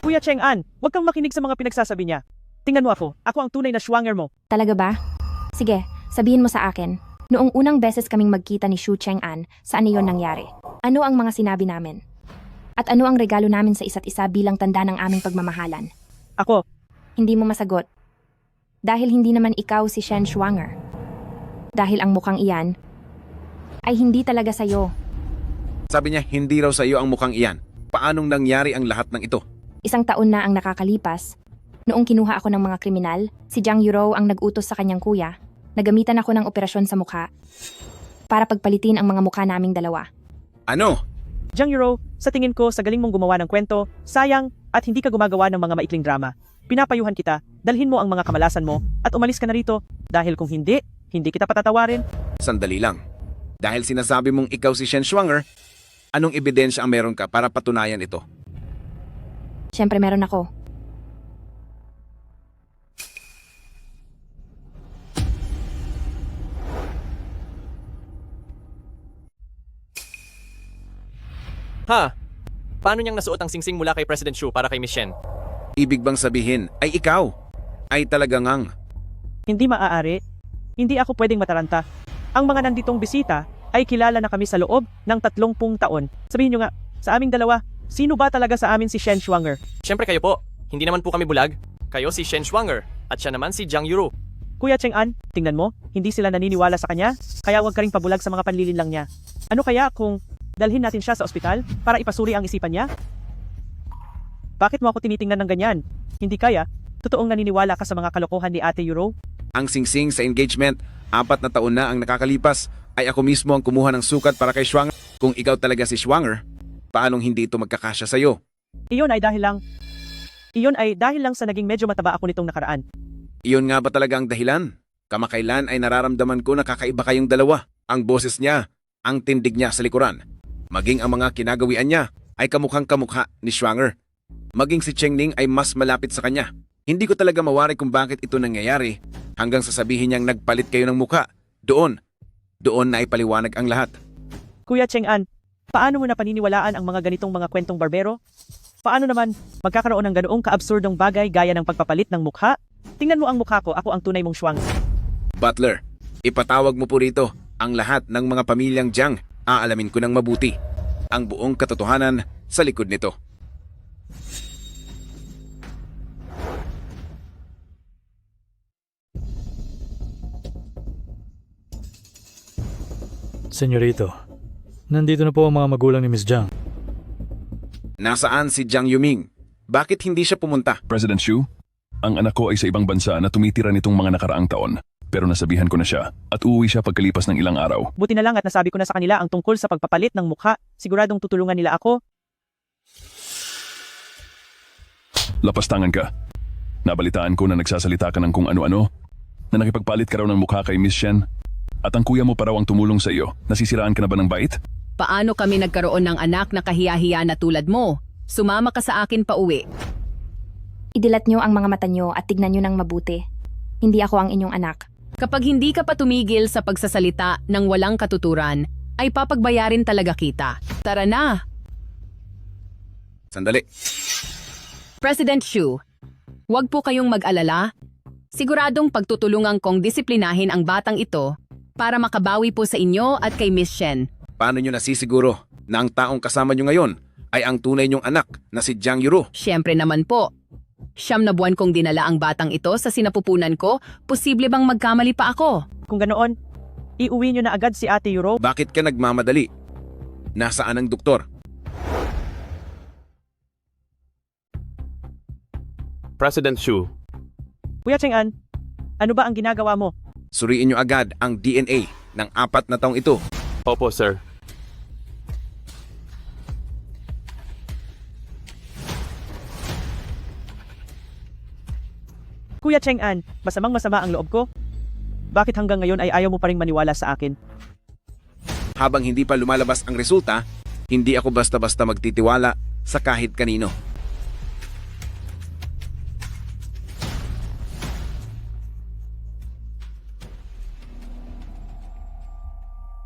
Kuya Cheng-an, huwag kang makinig sa mga pinagsasabi niya. Tingnan mo ako ang tunay na Schwanger mo. Talaga ba? Sige, sabihin mo sa akin. Noong unang beses kaming magkita ni Xu Cheng-an, saan iyon nangyari? Ano ang mga sinabi namin? At ano ang regalo namin sa isa't isa bilang tanda ng aming pagmamahalan? Ako, Hindi mo masagot. Dahil hindi naman ikaw si Shen Schwanger. Dahil ang mukhang iyan ay hindi talaga sa'yo. sabi niya hindi raw sa iyo ang mukhang iyan. Paanong nangyari ang lahat ng ito? 1 taon na ang nakakalipas. Noong kinuha ako ng mga kriminal, si Jiang Yuro ang nag-utos sa kanyang kuya. Nagamitan ako ng operasyon sa mukha para pagpalitin ang mga mukha naming dalawa. Ano? Jiang Euro, sa tingin ko sa galing mong gumawa ng kwento, sayang at hindi ka gumagawa ng mga maikling drama. Pinapayuhan kita, dalhin mo ang mga kamalasan mo at umalis ka na rito dahil kung hindi kita patatawarin. Sandali lang. Dahil sinasabi mong ikaw si Shen Schwanger, anong ebidensya ang meron ka para patunayan ito? Siyempre meron ako. Ha? Paano niyang nasuot ang singsing mula kay President Xu para kay Miss Shen? Ibig bang sabihin ay ikaw? Ay talagang ang... Hindi maaari. Hindi ako pwedeng mataranta. Ang mga nanditong bisita ay kilala na kami sa loob ng 30 taon. Sabihin nyo nga, sa aming dalawa, sino ba talaga sa amin si Shen Schwanger? Siyempre kayo po. Hindi naman po kami bulag. Kayo si Shen Schwanger at siya naman si Jiang Yuro. Kuya Cheng-an, tingnan mo, hindi sila naniniwala sa kanya, kaya huwag ka ring pabulag sa mga panlilinlang niya. Ano kaya kung dalhin natin siya sa ospital para ipasuri ang isipan niya? Bakit mo ako tinitingnan ng ganyan? Hindi kaya, totoong naniniwala ka sa mga kalokohan ni Ate Euro? Ang singsing sa engagement, 4 na taon na ang nakakalipas, ay ako mismo ang kumuha ng sukat para kay Schwanger. Kung ikaw talaga si Schwanger, paanong hindi ito magkakasya sa'yo? Iyon ay dahil lang sa naging medyo mataba ako nitong nakaraan. Iyon nga ba talaga ang dahilan? Kamakailan ay nararamdaman ko na kakaiba kayong dalawa. Ang boses niya, ang tindig niya sa likuran. Maging ang mga kinagawian niya ay kamukhang kamukha ni Schwanger. Maging si Chengning ay mas malapit sa kanya. Hindi ko talaga mawari kung bakit ito nangyayari hanggang sasabihin niyang nagpalit kayo ng mukha. Doon na ipaliwanag ang lahat. Kuya Cheng-an, paano mo na paniniwalaan ang mga ganitong mga kwentong barbero? Paano naman magkakaroon ng ganoong kaabsurdong bagay gaya ng pagpapalit ng mukha? Tingnan mo ang mukha ko, ako ang tunay mong Schwanger. Butler, ipatawag mo po rito ang lahat ng mga pamilyang Jiang. Aalamin ko ng mabuti ang buong katotohanan sa likod nito. Senyorito, nandito na po ang mga magulang ni Miss Jiang. Nasaan si Jiang Yuming? Bakit hindi siya pumunta? President Xu, ang anak ko ay sa ibang bansa na tumitira nitong mga nakaraang taon. Pero nasabihan ko na siya at uuwi siya pagkalipas ng ilang araw. Buti na lang at nasabi ko na sa kanila ang tungkol sa pagpapalit ng mukha. Siguradong tutulungan nila ako. Lapastangan ka. Nabalitaan ko na nagsasalita ka ng kung ano-ano, na nakipagpalit ka raw ng mukha kay Miss Shen, at ang kuya mo pa raw ang tumulong sa iyo. Nasisiraan ka na ba ng bait? Paano kami nagkaroon ng anak na kahiya-hiya na tulad mo? Sumama ka sa akin pa uwi. Idilat nyo ang mga mata nyo at tignan nyo ng mabuti. Hindi ako ang inyong anak. Kapag hindi ka pa tumigil sa pagsasalita ng walang katuturan, ay papagbayarin talaga kita. Tara na! Sandali. President Xu, huwag po kayong mag-alala. Siguradong pagtutulungan kong disiplinahin ang batang ito para makabawi po sa inyo at kay Miss Shen. Paano nyo nasisiguro na ang taong kasama nyo ngayon ay ang tunay nyong anak na si Jiang Yuro? Siyempre naman po. 9 na buwan kong dinala ang batang ito sa sinapupunan ko, posible bang magkamali pa ako? Kung ganoon, iuwi nyo na agad si Ate Yuro. Bakit ka nagmamadali? Nasaan ang doktor? President Xu, Kuya Cheng-an, ano ba ang ginagawa mo? Suriin nyo agad ang DNA ng 4 na taong ito. opo sir. Kuya Cheng-an, masamang-masama ang loob ko. Bakit hanggang ngayon ay ayaw mo pa ring maniwala sa akin? Habang hindi pa lumalabas ang resulta, hindi ako basta-basta magtitiwala sa kahit kanino.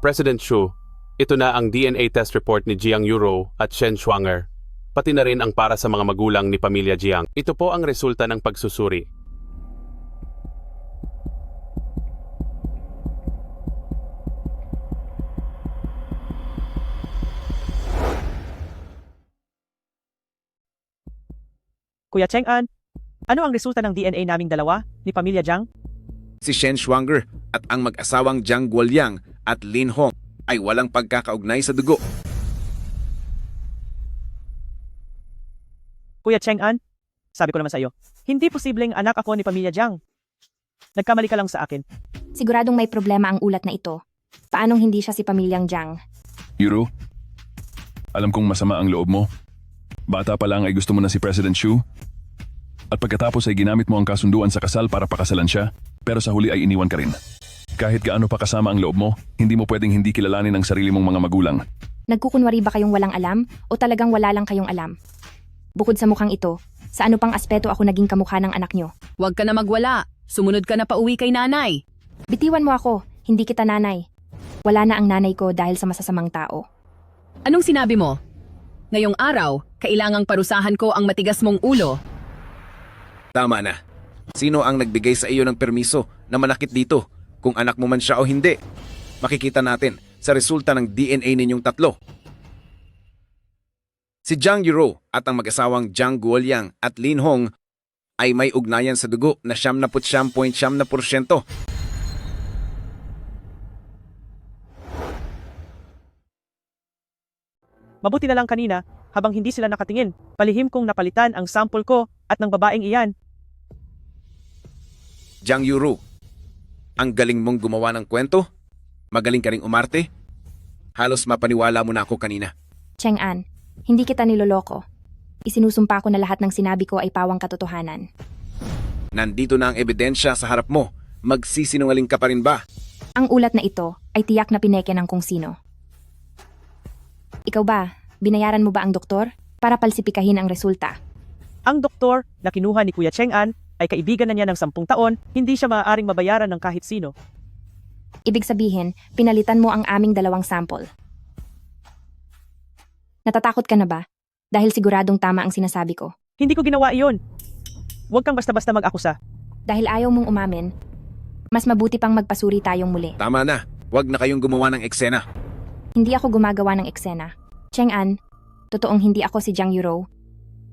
President Xu, ito na ang DNA test report ni Jiang Yuro at Shen Shuanger. Pati na rin ang para sa mga magulang ni Pamilya Jiang. Ito po ang resulta ng pagsusuri. Kuya Cheng-an, ano ang resulta ng DNA naming dalawa ni Pamilya Jiang? Si Shen Shuanger at ang mag-asawang Jiang Guoliang at Lin Hong ay walang pagkakaugnay sa dugo. Kuya Cheng-an, sabi ko naman sa iyo, hindi posibleng anak ako ni Pamilya Jiang. Nagkamali ka lang sa akin. Siguradong may problema ang ulat na ito. Paanong hindi siya si Pamilyang Jiang? Yuro, alam kong masama ang loob mo. Bata pa lang ay gusto mo na si President Xu. At pagkatapos ay ginamit mo ang kasunduan sa kasal para pakasalan siya, pero sa huli ay iniwan ka rin. Kahit gaano pa kasama ang loob mo, hindi mo pwedeng hindi kilalanin ang sarili mong mga magulang. Nagkukunwari ba kayong walang alam o talagang wala lang kayong alam? Bukod sa mukhang ito, sa ano pang aspeto ako naging kamukha ng anak nyo? Huwag ka na magwala. Sumunod ka na pauwi kay nanay. Bitiwan mo ako, hindi kita nanay. Wala na ang nanay ko dahil sa masasamang tao. Anong sinabi mo? Ngayong araw, kailangang parusahan ko ang matigas mong ulo. Tama na. Sino ang nagbigay sa iyo ng permiso na manakit dito? Kung anak mo man siya o hindi. Makikita natin sa resulta ng DNA ninyong tatlo. Si Jiang Yuro at ang mag-asawang Jiang Guoliang at Lin Hong ay may ugnayan sa dugo na 79.7%. Mabuti na lang kanina, habang hindi sila nakatingin, palihim kong napalitan ang sample ko at ng babaeng iyan. Jiang Yuro, ang galing mong gumawa ng kwento? Magaling ka ring umarte? Halos mapaniwala mo na ako kanina. Cheng-an, hindi kita niloloko. Isinusumpa ko na lahat ng sinabi ko ay pawang katotohanan. Nandito na ang ebidensya sa harap mo. Magsisinungaling ka pa rin ba? Ang ulat na ito ay tiyak na pineke ng kung sino. Ikaw ba, binayaran mo ba ang doktor para palsipikahin ang resulta? Ang doktor na kinuha ni Kuya Cheng-an ay kaibigan na niya ng 10 taon, hindi siya maaaring mabayaran ng kahit sino. Ibig sabihin, pinalitan mo ang aming 2 sample. Natatakot ka na ba? Dahil siguradong tama ang sinasabi ko. Hindi ko ginawa iyon. Huwag kang basta-basta mag-akusa. Dahil ayaw mong umamin, mas mabuti pang magpasuri tayong muli. Tama na. Huwag na kayong gumawa ng eksena. Hindi ako gumagawa ng eksena. Cheng-an, totoong hindi ako si Jiang Yuro.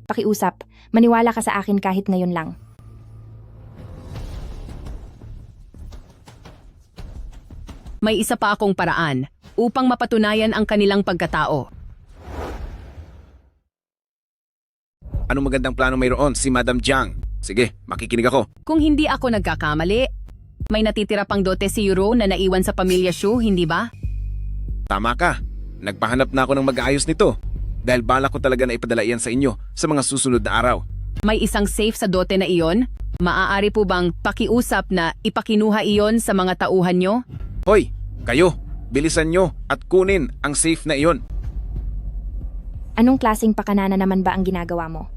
Pakiusap, maniwala ka sa akin kahit ngayon lang. May isa pa akong paraan upang mapatunayan ang kanilang pagkatao. Anong magandang plano mayroon si Madam Jiang? Sige, makikinig ako. Kung hindi ako nagkakamali, may natitira pang dote si Yuro na naiwan sa Pamilya Xu, hindi ba? Tama ka. Nagpahanap na ako ng mag-aayos nito. Dahil balak ko talaga na ipadala iyan sa inyo sa mga susunod na araw. May isang safe sa dote na iyon? Maaari po bang pakiusap na ipakinuha iyon sa mga tauhan nyo? Hoy, kayo, bilisan nyo at kunin ang safe na iyon. Anong klaseng pakanana naman ba ang ginagawa mo?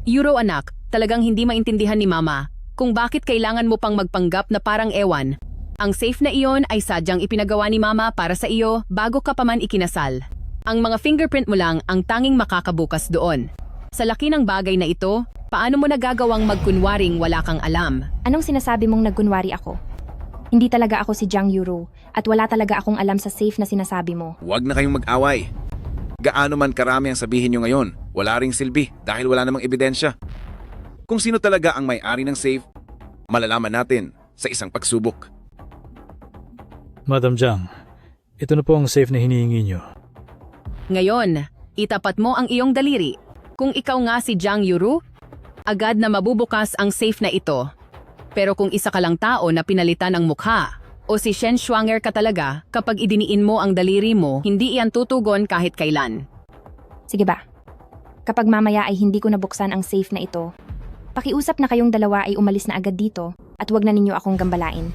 Euro anak, talagang hindi maintindihan ni Mama kung bakit kailangan mo pang magpanggap na parang ewan. Ang safe na iyon ay sadyang ipinagawa ni Mama para sa iyo bago ka pa man ikinasal. Ang mga fingerprint mo lang ang tanging makakabukas doon. Sa laki ng bagay na ito, paano mo nagagawang magkunwaring wala kang alam? Anong sinasabi mong nagkunwari ako? Hindi talaga ako si Jiang Yuro at wala talaga akong alam sa safe na sinasabi mo. Huwag na kayong mag-away. Gaano man karami ang sabihin nyo ngayon, wala ring silbi dahil wala namang ebidensya. Kung sino talaga ang may-ari ng safe, malalaman natin sa isang pagsubok. Madam Jiang, ito na po ang safe na hinihingi nyo. Ngayon, itapat mo ang iyong daliri. Kung ikaw nga si Jiang Yuro, agad na mabubukas ang safe na ito. Pero kung isa ka lang tao na pinalitan ang mukha, o si Shen Schwanger ka talaga, kapag idiniin mo ang daliri mo, hindi iyan tutugon kahit kailan. Sige ba? Kapag mamaya ay hindi ko nabuksan ang safe na ito, pakiusap na kayong dalawa ay umalis na agad dito at wag na ninyo akong gambalain.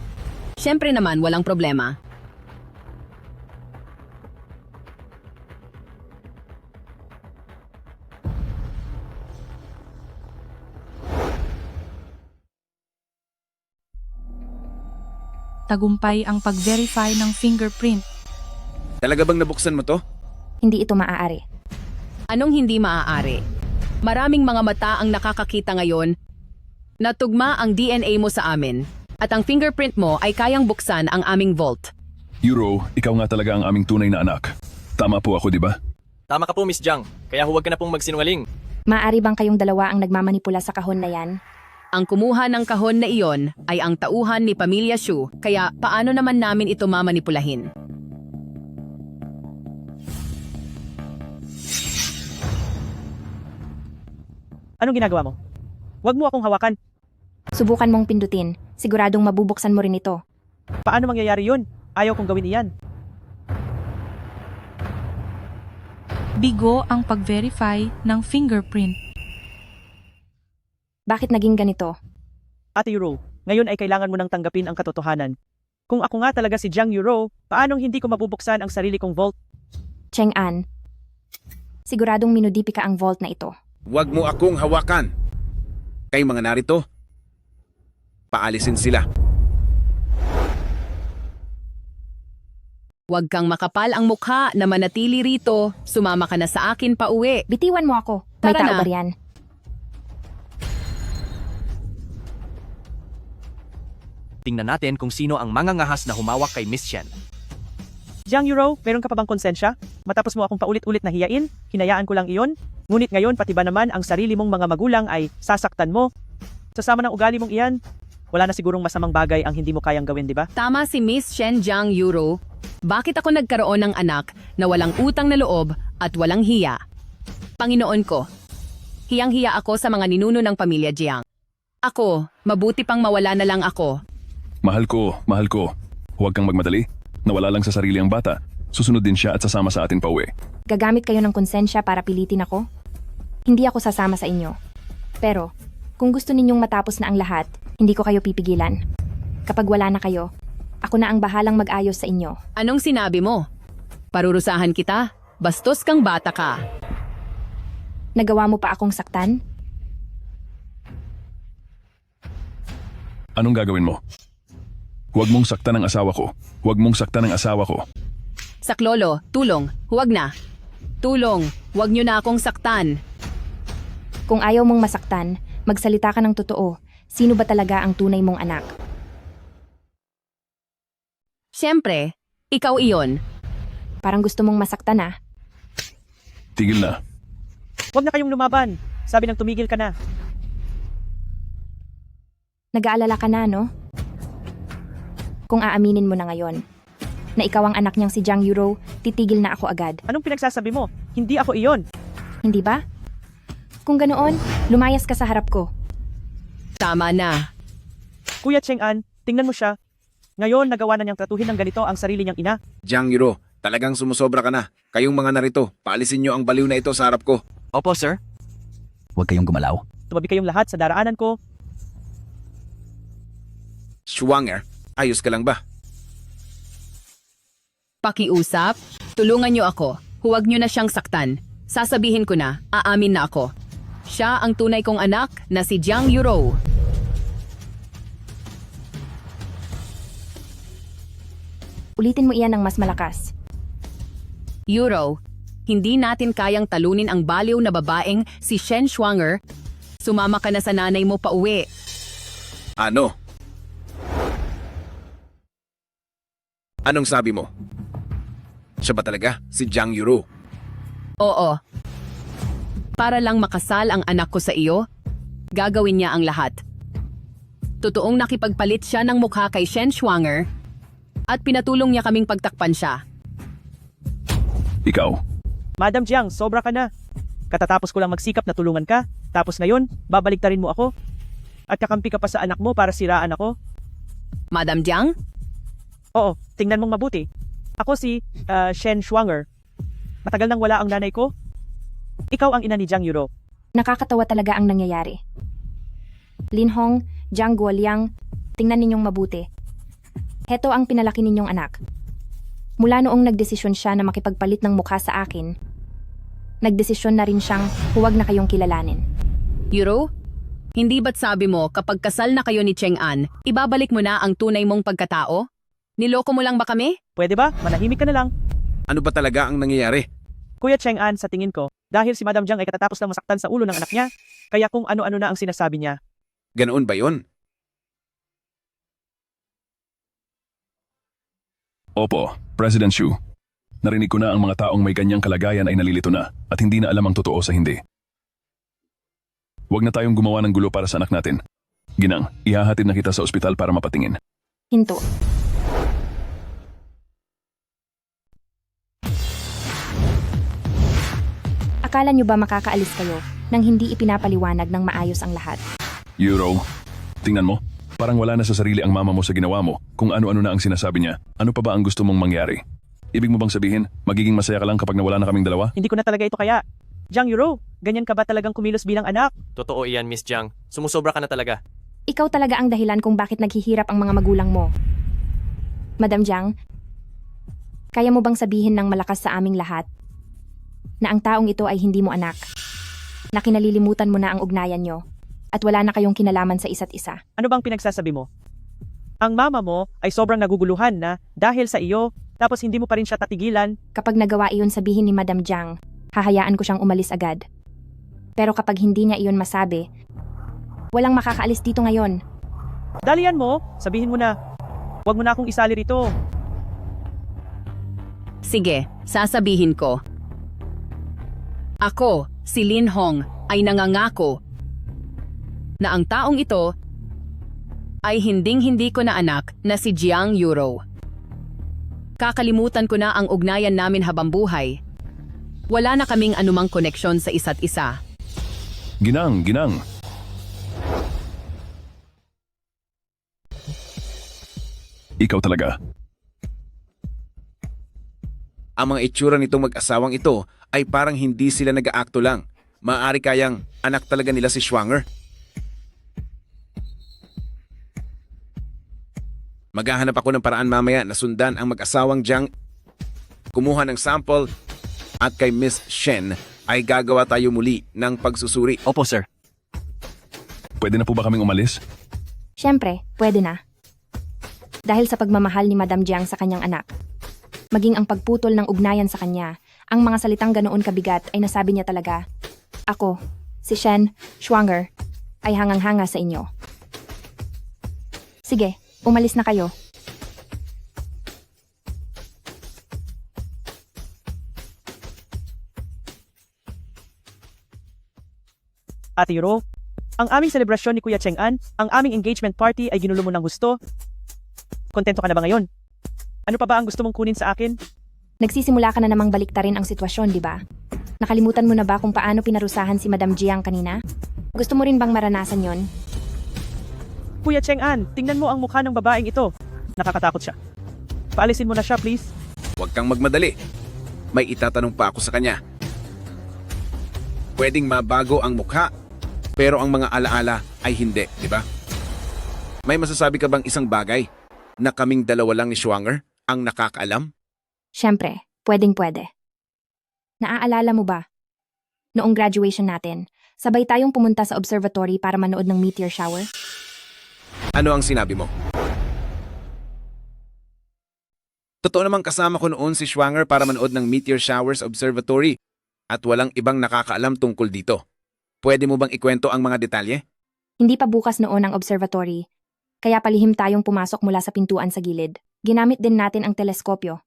Siyempre naman walang problema. Tagumpay ang pag-verify ng fingerprint. Talaga bang nabuksan mo to? Hindi ito maaari. Anong hindi maaari? Maraming mga mata ang nakakakita ngayon. Natugma ang DNA mo sa amin. At ang fingerprint mo ay kayang buksan ang aming vault. Euro, ikaw nga talaga ang aming tunay na anak. Tama po ako, di ba? Tama ka po, Miss Jiang. Kaya huwag ka na pong magsinungaling. Maaari bang kayong dalawa ang nagmamanipula sa kahon na yan? Ang kumuha ng kahon na iyon ay ang tauhan ni Pamilya Shu, kaya paano naman namin ito mamanipulahin? Anong ginagawa mo? Huwag mo akong hawakan. Subukan mong pindutin. Siguradong mabubuksan mo rin ito. Paano mangyayari yun? Ayaw kong gawin iyan. Bigo ang pag-verify ng fingerprint. Bakit naging ganito? Ate Yuro, ngayon ay kailangan mo nang tanggapin ang katotohanan. Kung ako nga talaga si Jiang Yuro, paanong hindi ko mabubuksan ang sarili kong vault? Cheng An, siguradong minudipika ang vault na ito. Huwag mo akong hawakan. Kay mga narito, paalisin sila. Huwag kang makapal ang mukha na manatili rito. Sumama ka na sa akin pa uwi. Bitiwan mo ako. May Tara tao na. ba riyan? Tingnan natin kung sino ang mangangahas na humawak kay Miss Shen. Jiang Yuro, meron ka pa bang konsensya? Matapos mo akong paulit-ulit na hiyain, hinayaan ko lang iyon. Ngunit ngayon pati ba naman ang sarili mong mga magulang ay sasaktan mo? Sasama ng ugali mong iyan, wala na sigurong masamang bagay ang hindi mo kayang gawin, di ba? Tama si Miss Shen Jiang Yuro. Bakit ako nagkaroon ng anak na walang utang na loob at walang hiya? Panginoon ko, hiyang-hiya ako sa mga ninuno ng pamilya Jiang. Ako, mabuti pang mawala na lang ako. Mahal ko. Huwag kang magmadali. Nawala lang sa sarili ang bata. Susunod din siya at sasama sa atin pauwi. Gagamit kayo ng konsensya para pilitin ako? Hindi ako sasama sa inyo. Pero, kung gusto ninyong matapos na ang lahat, hindi ko kayo pipigilan. Kapag wala na kayo, ako na ang bahalang mag-ayos sa inyo. Anong sinabi mo? Parurusahan kita? Bastos kang bata ka. Nagawa mo pa akong saktan? Anong gagawin mo? Huwag mong saktan ang asawa ko. Huwag mong saktan ang asawa ko. Saklolo, tulong, huwag na. Tulong, huwag niyo na akong saktan. Kung ayaw mong masaktan, magsalita ka ng totoo. Sino ba talaga ang tunay mong anak? Siyempre, ikaw iyon. Parang gusto mong masaktan ah. Tigil na. Huwag na kayong lumaban. Sabi ng tumigil ka na. Nag-aalala ka na, no? Kung aaminin mo na ngayon na ikaw ang anak niyang si Jiang Yuro, titigil na ako agad. Anong pinagsasabi mo? Hindi ako iyon. Hindi ba? Kung ganoon, lumayas ka sa harap ko. Tama na. Kuya Cheng An, tingnan mo siya. Ngayon, nagawa na niyang tratuhin ng ganito ang sarili niyang ina. Jiang Yuro, talagang sumusobra ka na. Kayong mga narito, paalisin nyo ang baliw na ito sa harap ko. Opo, sir. Huwag kayong gumalaw. tumabi kayong lahat sa daraanan ko. Schwanger, ayos ka lang ba? Pakiusap, tulungan niyo ako. Huwag niyo na siyang saktan. Sasabihin ko na, aamin na ako. Siya ang tunay kong anak na si Jiang Yuro. Ulitin mo iyan ng mas malakas. Yuro, hindi natin kayang talunin ang baliw na babaeng si Shen Schwanger. Sumama ka na sa nanay mo pa uwi. Ano? Anong sabi mo? Siya ba talaga si Jiang Yuro? Oo. Para lang makasal ang anak ko sa iyo, gagawin niya ang lahat. Totoong nakipagpalit siya ng mukha kay Shen Schwanger at pinatulong niya kaming pagtakpan siya. Ikaw, Madam Jiang, sobra ka na. Katatapos ko lang magsikap na tulungan ka, tapos ngayon, babaliktarin mo ako. At kakampi ka pa sa anak mo para siraan ako. Madam Jiang? Oo, tingnan mong mabuti. Ako si Shen Schwanger. Matagal nang wala ang nanay ko. Ikaw ang ina ni Jiang Yuro. Nakakatawa talaga ang nangyayari. Lin Hong, Jiang Guoliang, tingnan ninyong mabuti. Heto ang pinalaki ninyong anak. Mula noong nagdesisyon siya na makipagpalit ng mukha sa akin, nagdesisyon na rin siyang huwag na kayong kilalanin. Yuro? Hindi ba't sabi mo kapag kasal na kayo ni Cheng An, ibabalik mo na ang tunay mong pagkatao? Niloko mo lang ba kami? Pwede ba? Manahimik ka na lang. Ano ba talaga ang nangyayari? Kuya Cheng An, sa tingin ko, dahil si Madam Jiang ay katatapos lang masaktan sa ulo ng anak niya, kaya kung ano-ano na ang sinasabi niya. Ganoon ba yon? Opo, President Xu. Narinig ko na ang mga taong may ganyang kalagayan ay nalilito na at hindi na alam ang totoo sa hindi. Huwag na tayong gumawa ng gulo para sa anak natin. Ginang, ihahatid na kita sa ospital para mapatingin. Hinto. Akala nyo ba makakaalis kayo nang hindi ipinapaliwanag ng maayos ang lahat? Yuro, tingnan mo. Parang wala na sa sarili ang mama mo sa ginawa mo kung ano-ano na ang sinasabi niya. Ano pa ba ang gusto mong mangyari? Ibig mo bang sabihin, magiging masaya ka lang kapag nawala na kaming dalawa? Hindi ko na talaga ito kaya. Jiang Yuro, ganyan ka ba talagang kumilos bilang anak? Totoo iyan, Miss Jiang. Sumusobra ka na talaga. Ikaw talaga ang dahilan kung bakit naghihirap ang mga magulang mo. Madam Jiang, kaya mo bang sabihin ng malakas sa aming lahat na ang taong ito ay hindi mo anak? Na kinalilimutan mo na ang ugnayan nyo at wala na kayong kinalaman sa isa't isa. Ano bang pinagsasabi mo? Ang mama mo ay sobrang naguguluhan na dahil sa iyo, tapos hindi mo pa rin siya tatigilan. Kapag nagawa iyon sabihin ni Madam Jiang, hahayaan ko siyang umalis agad. Pero kapag hindi niya iyon masabi, walang makakaalis dito ngayon. Dalian mo, sabihin mo na. Huwag mo na akong isali rito. Sige, sasabihin ko. Ako, si Lin Hong, ay nangangako na ang taong ito ay hinding-hindi ko na anak na si Jiang Yuro. Kakalimutan ko na ang ugnayan namin habang buhay. Wala na kaming anumang koneksyon sa isa't isa. Ginang, ginang. Ikaw talaga. Ang mga itsura nitong mag-asawang ito ay parang hindi sila nag-aakto lang. Maaari kayang anak talaga nila si Schwanger. Maghahanap ako ng paraan mamaya na sundan ang mag-asawang Jiang, kumuha ng sample, at kay Miss Shen ay gagawa tayo muli ng pagsusuri. Opo, sir. Pwede na po ba kaming umalis? Siyempre, pwede na. Dahil sa pagmamahal ni Madam Jiang sa kanyang anak, maging ang pagputol ng ugnayan sa kanya, ang mga salitang ganoon kabigat ay nasabi niya talaga, ako, si Shen Schwanger, ay hangang-hanga sa inyo. Sige, umalis na kayo. Ate Yuro, ang aming selebrasyon ni Kuya Cheng An, ang aming engagement party ay ginulo mo ng gusto. Kontento ka na ba ngayon? Ano pa ba ang gusto mong kunin sa akin? Nagsisimula ka na namang baliktarin ang sitwasyon, di ba? Nakalimutan mo na ba kung paano pinarusahan si Madam Jiang kanina? Gusto mo rin bang maranasan yon? Kuya Cheng An, tingnan mo ang mukha ng babaeng ito. Nakakatakot siya. Paalisin mo na siya, please. Huwag kang magmadali. May itatanong pa ako sa kanya. Pwedeng mabago ang mukha Pero ang mga alaala ay hindi, di ba? May masasabi ka bang isang bagay na kaming dalawa lang ni Schwanger ang nakakaalam? Siyempre, pwedeng-pwede. Naaalala mo ba? Noong graduation natin, sabay tayong pumunta sa observatory para manood ng meteor shower? Ano ang sinabi mo? Totoo namang kasama ko noon si Schwanger para manood ng Meteor Showers Observatory at walang ibang nakakaalam tungkol dito. Pwede mo bang ikwento ang mga detalye? Hindi pa bukas noon ang observatory, kaya palihim tayong pumasok mula sa pintuan sa gilid. Ginamit din natin ang teleskopyo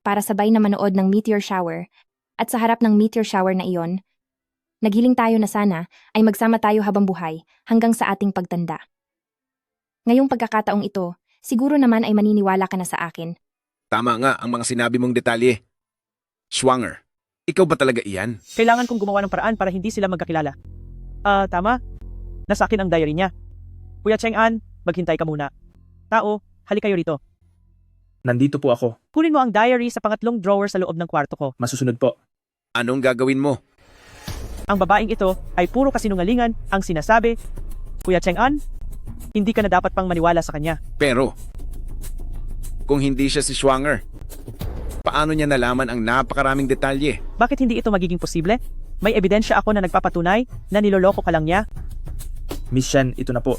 para sabay na manood ng meteor shower at sa harap ng meteor shower na iyon, naghiling tayo na sana ay magsama tayo habang buhay hanggang sa ating pagtanda. Ngayong pagkakataong ito, siguro naman ay maniniwala ka na sa akin. Tama nga ang mga sinabi mong detalye. Schwanger, ikaw ba talaga iyan? Kailangan kong gumawa ng paraan para hindi sila magkakilala. Tama. Nasa akin ang diary niya. Kuya Cheng-an, maghintay ka muna. Tao, halik kayo rito. Nandito po ako. Kunin mo ang diary sa pangatlong drawer sa loob ng kwarto ko. Masusunod po. Anong gagawin mo? Ang babaeng ito ay puro kasinungalingan ang sinasabi. Kuya Cheng-an, hindi ka na dapat pang maniwala sa kanya. Pero, kung hindi siya si Schwanger, paano niya nalaman ang napakaraming detalye? Bakit hindi ito magiging posible? May ebidensya ako na nagpapatunay na niloloko ka lang niya. Miss Shen, ito na po.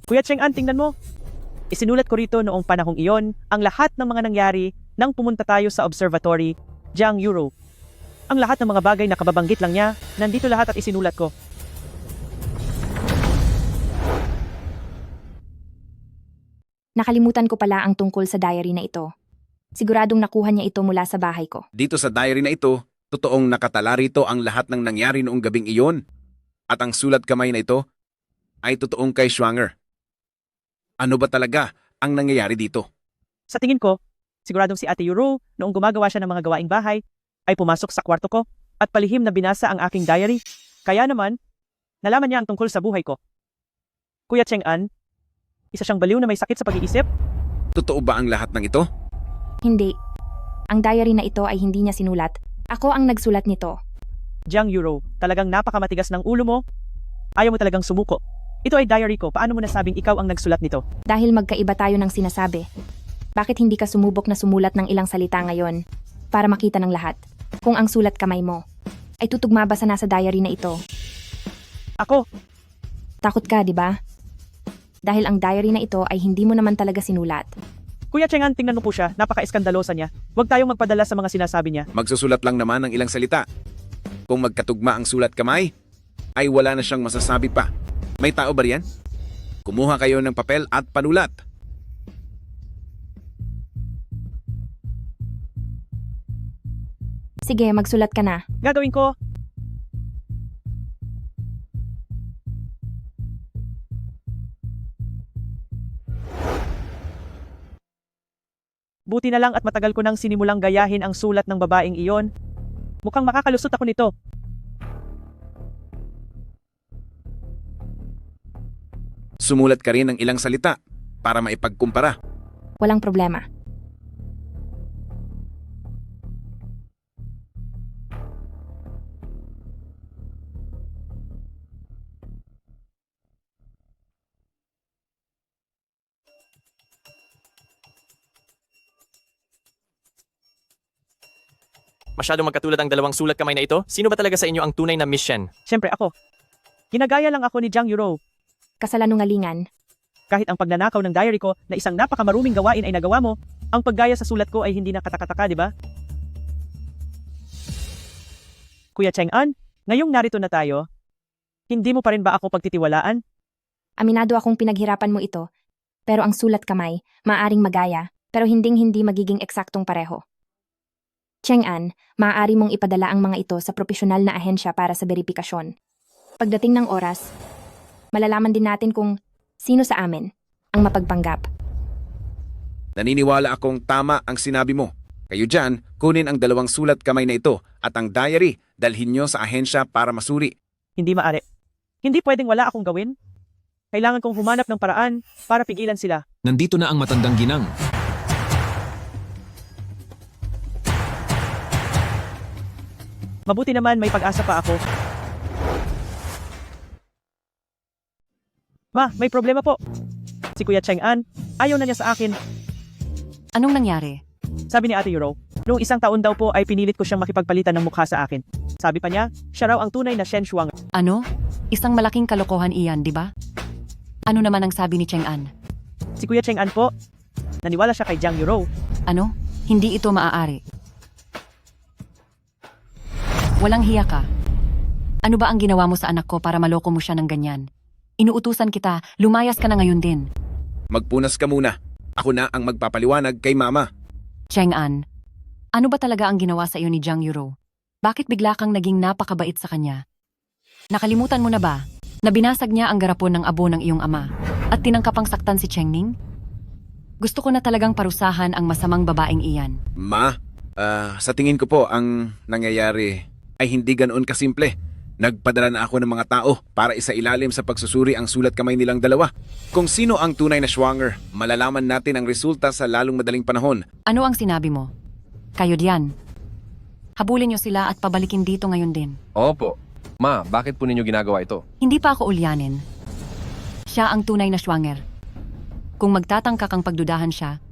Kuya Cheng-an, tingnan mo. Isinulat ko rito noong panahong iyon ang lahat ng mga nangyari nang pumunta tayo sa observatory, Jiang Euro. Ang lahat ng mga bagay na kababanggit lang niya, nandito lahat at isinulat ko. Nakalimutan ko pala ang tungkol sa diary na ito. Siguradong nakuha niya ito mula sa bahay ko. Dito sa diary na ito, totoong nakatala rito ang lahat ng nangyari noong gabing iyon. At ang sulat kamay na ito ay totoong kay Schwanger. Ano ba talaga ang nangyayari dito? Sa tingin ko, siguradong si Ate Euro, noong gumagawa siya ng mga gawaing bahay, ay pumasok sa kwarto ko at palihim na binasa ang aking diary. Kaya naman, nalaman niya ang tungkol sa buhay ko. Kuya Cheng-an, isa siyang baliw na may sakit sa pag-iisip? Totoo ba ang lahat ng ito? Hindi. Ang diary na ito ay hindi niya sinulat. Ako ang nagsulat nito. Jiang Euro, talagang napakamatigas ng ulo mo. Ayaw mo talagang sumuko. Ito ay diary ko, paano mo nasabing ikaw ang nagsulat nito? Dahil magkaiba tayo ng sinasabi. Bakit hindi ka sumubok na sumulat ng ilang salita ngayon? Para makita ng lahat. Kung ang sulat kamay mo ay tutugma ba sa nasa diary na ito? Ako? Takot ka, di ba? Dahil ang diary na ito ay hindi mo naman talaga sinulat. Kuya Cheng-an, tingnan mo po siya, napaka-eskandalosa niya. Huwag tayong magpadala sa mga sinasabi niya. Magsusulat lang naman ng ilang salita. Kung magkatugma ang sulat kamay, ay wala na siyang masasabi pa. May tao ba riyan? Kumuha kayo ng papel at panulat. Sige, magsulat ka na. Gagawin ko. Buti na lang at matagal ko nang sinimulang gayahin ang sulat ng babaeng iyon. Mukhang makakalusot ako nito. Sumulat ka rin ng ilang salita para maipagkumpara. Walang problema. Masyadong magkatulad ang dalawang sulat kamay na ito. Sino ba talaga sa inyo ang tunay na Miss Shen? Siyempre ako. Ginagaya lang ako ni Jiang Euro. Kasalanungalingan. Kahit ang pagnanakaw ng diary ko na isang napakamaruming gawain ay nagawa mo, ang paggaya sa sulat ko ay hindi nakataka-taka, di ba? Kuya Cheng-an, ngayong narito na tayo, hindi mo pa rin ba ako pagtitiwalaan? Aminado akong pinaghirapan mo ito, pero ang sulat kamay, maaring magaya, pero hinding-hindi magiging eksaktong pareho. Cheng-an, maaari mong ipadala ang mga ito sa propesyonal na ahensya para sa beripikasyon. Pagdating ng oras, malalaman din natin kung sino sa amin ang mapagpanggap. Naniniwala akong tama ang sinabi mo. Kayo dyan, kunin ang dalawang sulat kamay na ito at ang diary, dalhin nyo sa ahensya para masuri. Hindi maaari. Hindi pwedeng wala akong gawin. Kailangan kong humanap ng paraan para pigilan sila. Nandito na ang matandang ginang. Mabuti naman may pag-asa pa ako. Ma, may problema po. Si Kuya Cheng-an, ayaw na niya sa akin. Anong nangyari? Sabi ni Ate Euro, noong 1 taon daw po ay pinilit ko siyang makipagpalitan ng mukha sa akin. Sabi pa niya, siya raw ang tunay na Shen Shuang. Ano? Isang malaking kalokohan iyan, di ba? Ano naman ang sabi ni Cheng-an? Si Kuya Cheng-an po, naniwala siya kay Jiang Euro. Ano? Hindi ito maaari. Walang hiya ka. Ano ba ang ginawa mo sa anak ko para maloko mo siya ng ganyan? Inuutusan kita, lumayas ka na ngayon din. Magpunas ka muna. Ako na ang magpapaliwanag kay Mama. Cheng-an, ano ba talaga ang ginawa sa iyo ni Jiang Euro? Bakit bigla kang naging napakabait sa kanya? Nakalimutan mo na ba na binasag niya ang garapon ng abo ng iyong ama at tinangkapang saktan si Cheng-ning? Gusto ko na talagang parusahan ang masamang babaeng iyan. Ma, sa tingin ko po ang nangyayari ay hindi ganoon kasimple. Nagpadala na ako ng mga tao para isailalim sa pagsusuri ang sulat kamay nilang dalawa. Kung sino ang tunay na Schwanger, malalaman natin ang resulta sa lalong madaling panahon. Ano ang sinabi mo? Kayo diyan. Habulin niyo sila at pabalikin dito ngayon din. Opo. Ma, bakit po ninyo ginagawa ito? Hindi pa ako ulyanin. Siya ang tunay na Schwanger. Kung magtatangka kang pagdudahan siya,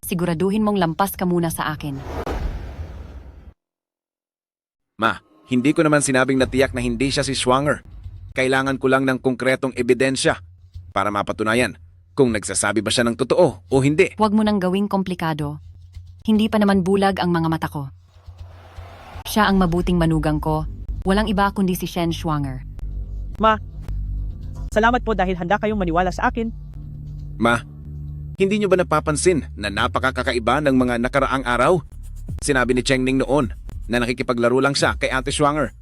siguraduhin mong lampas ka muna sa akin. Ma, hindi ko naman sinabing natiyak na hindi siya si Schwanger. Kailangan ko lang ng konkretong ebidensya para mapatunayan kung nagsasabi ba siya ng totoo o hindi. Huwag mo nang gawing komplikado. Hindi pa naman bulag ang mga mata ko. Siya ang mabuting manugang ko. Walang iba kundi si Shen Schwanger. Ma, salamat po dahil handa kayong maniwala sa akin. Ma, hindi niyo ba napapansin na napakakaiba ng mga nakaraang araw? Sinabi ni Cheng-ning noon na nakikipaglaro lang siya kay Ate Schwanger.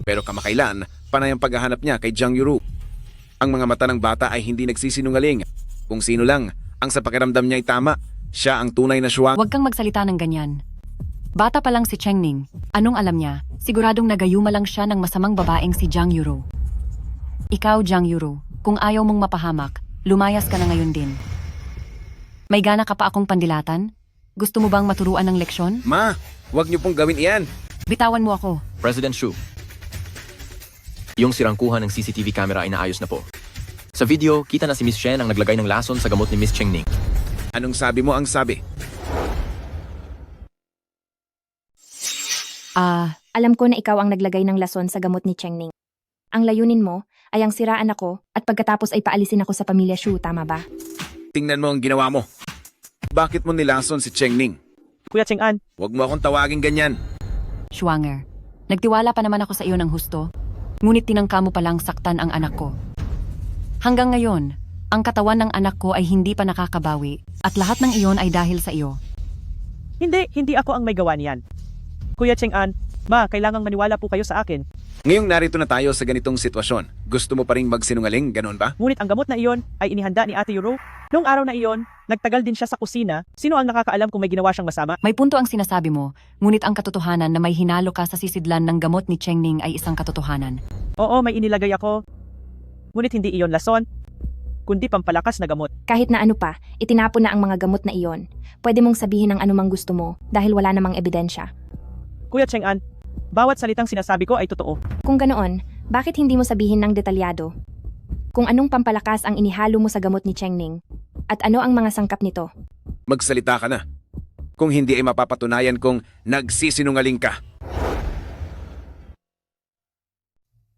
Pero kamakailan, panay ang paghahanap niya kay Jiang Euro. Ang mga mata ng bata ay hindi nagsisinungaling. Kung sino lang, ang sa pakiramdam niya ay tama. Siya ang tunay na Schwanger. Huwag kang magsalita ng ganyan. Bata pa lang si Cheng-ning. Anong alam niya? Siguradong nagayuma lang siya ng masamang babaeng si Jiang Euro. Ikaw, Jiang Euro, kung ayaw mong mapahamak, lumayas ka na ngayon din. May gana ka pa akong pandilatan? Gusto mo bang maturuan ng leksyon? Ma, huwag niyo pong gawin iyan. Bitawan mo ako. President Shu, yung sirangkuhan ng CCTV camera ay naayos na po. Sa video, kita na si Miss Shen ang naglagay ng lason sa gamot ni Miss Cheng-ning. Anong sabi mo ang sabi? Alam ko na ikaw ang naglagay ng lason sa gamot ni Cheng-ning. Ang layunin mo ay ang siraan ako at pagkatapos ay paalisin ako sa pamilya Shu, tama ba? Tingnan mo ang ginawa mo. Bakit mo nilason si Cheng-ning? Kuya Cheng-an, Huwag mo akong tawagin ganyan. Schwanger, nagtiwala pa naman ako sa iyo ng husto, ngunit tinangka mo palang saktan ang anak ko. Hanggang ngayon, ang katawan ng anak ko ay hindi pa nakakabawi at lahat ng iyon ay dahil sa iyo. hindi ako ang may gawa niyan. Kuya Cheng-an, ma, kailangang maniwala po kayo sa akin. Ngayong narito na tayo sa ganitong sitwasyon, gusto mo pa rin magsinungaling, ganon ba? Ngunit ang gamot na iyon ay inihanda ni Ate Euro. Noong araw na iyon, nagtagal din siya sa kusina. Sino ang nakakaalam kung may ginawa siyang masama? May punto ang sinasabi mo, ngunit ang katotohanan na may hinalo ka sa sisidlan ng gamot ni Cheng-ning ay isang katotohanan. Oo, may inilagay ako. Ngunit hindi iyon lason, kundi pampalakas na gamot. Kahit na ano pa, itinapon na ang mga gamot na iyon. Pwede mong sabihin ang anumang gusto mo dahil wala namang ebidensya. Kuya Cheng-an, bawat salitang sinasabi ko ay totoo. Kung ganoon, bakit hindi mo sabihin ng detalyado? Kung anong pampalakas ang inihalo mo sa gamot ni Cheng-ning? At ano ang mga sangkap nito? Magsalita ka na. Kung hindi ay mapapatunayan kong nagsisinungaling ka.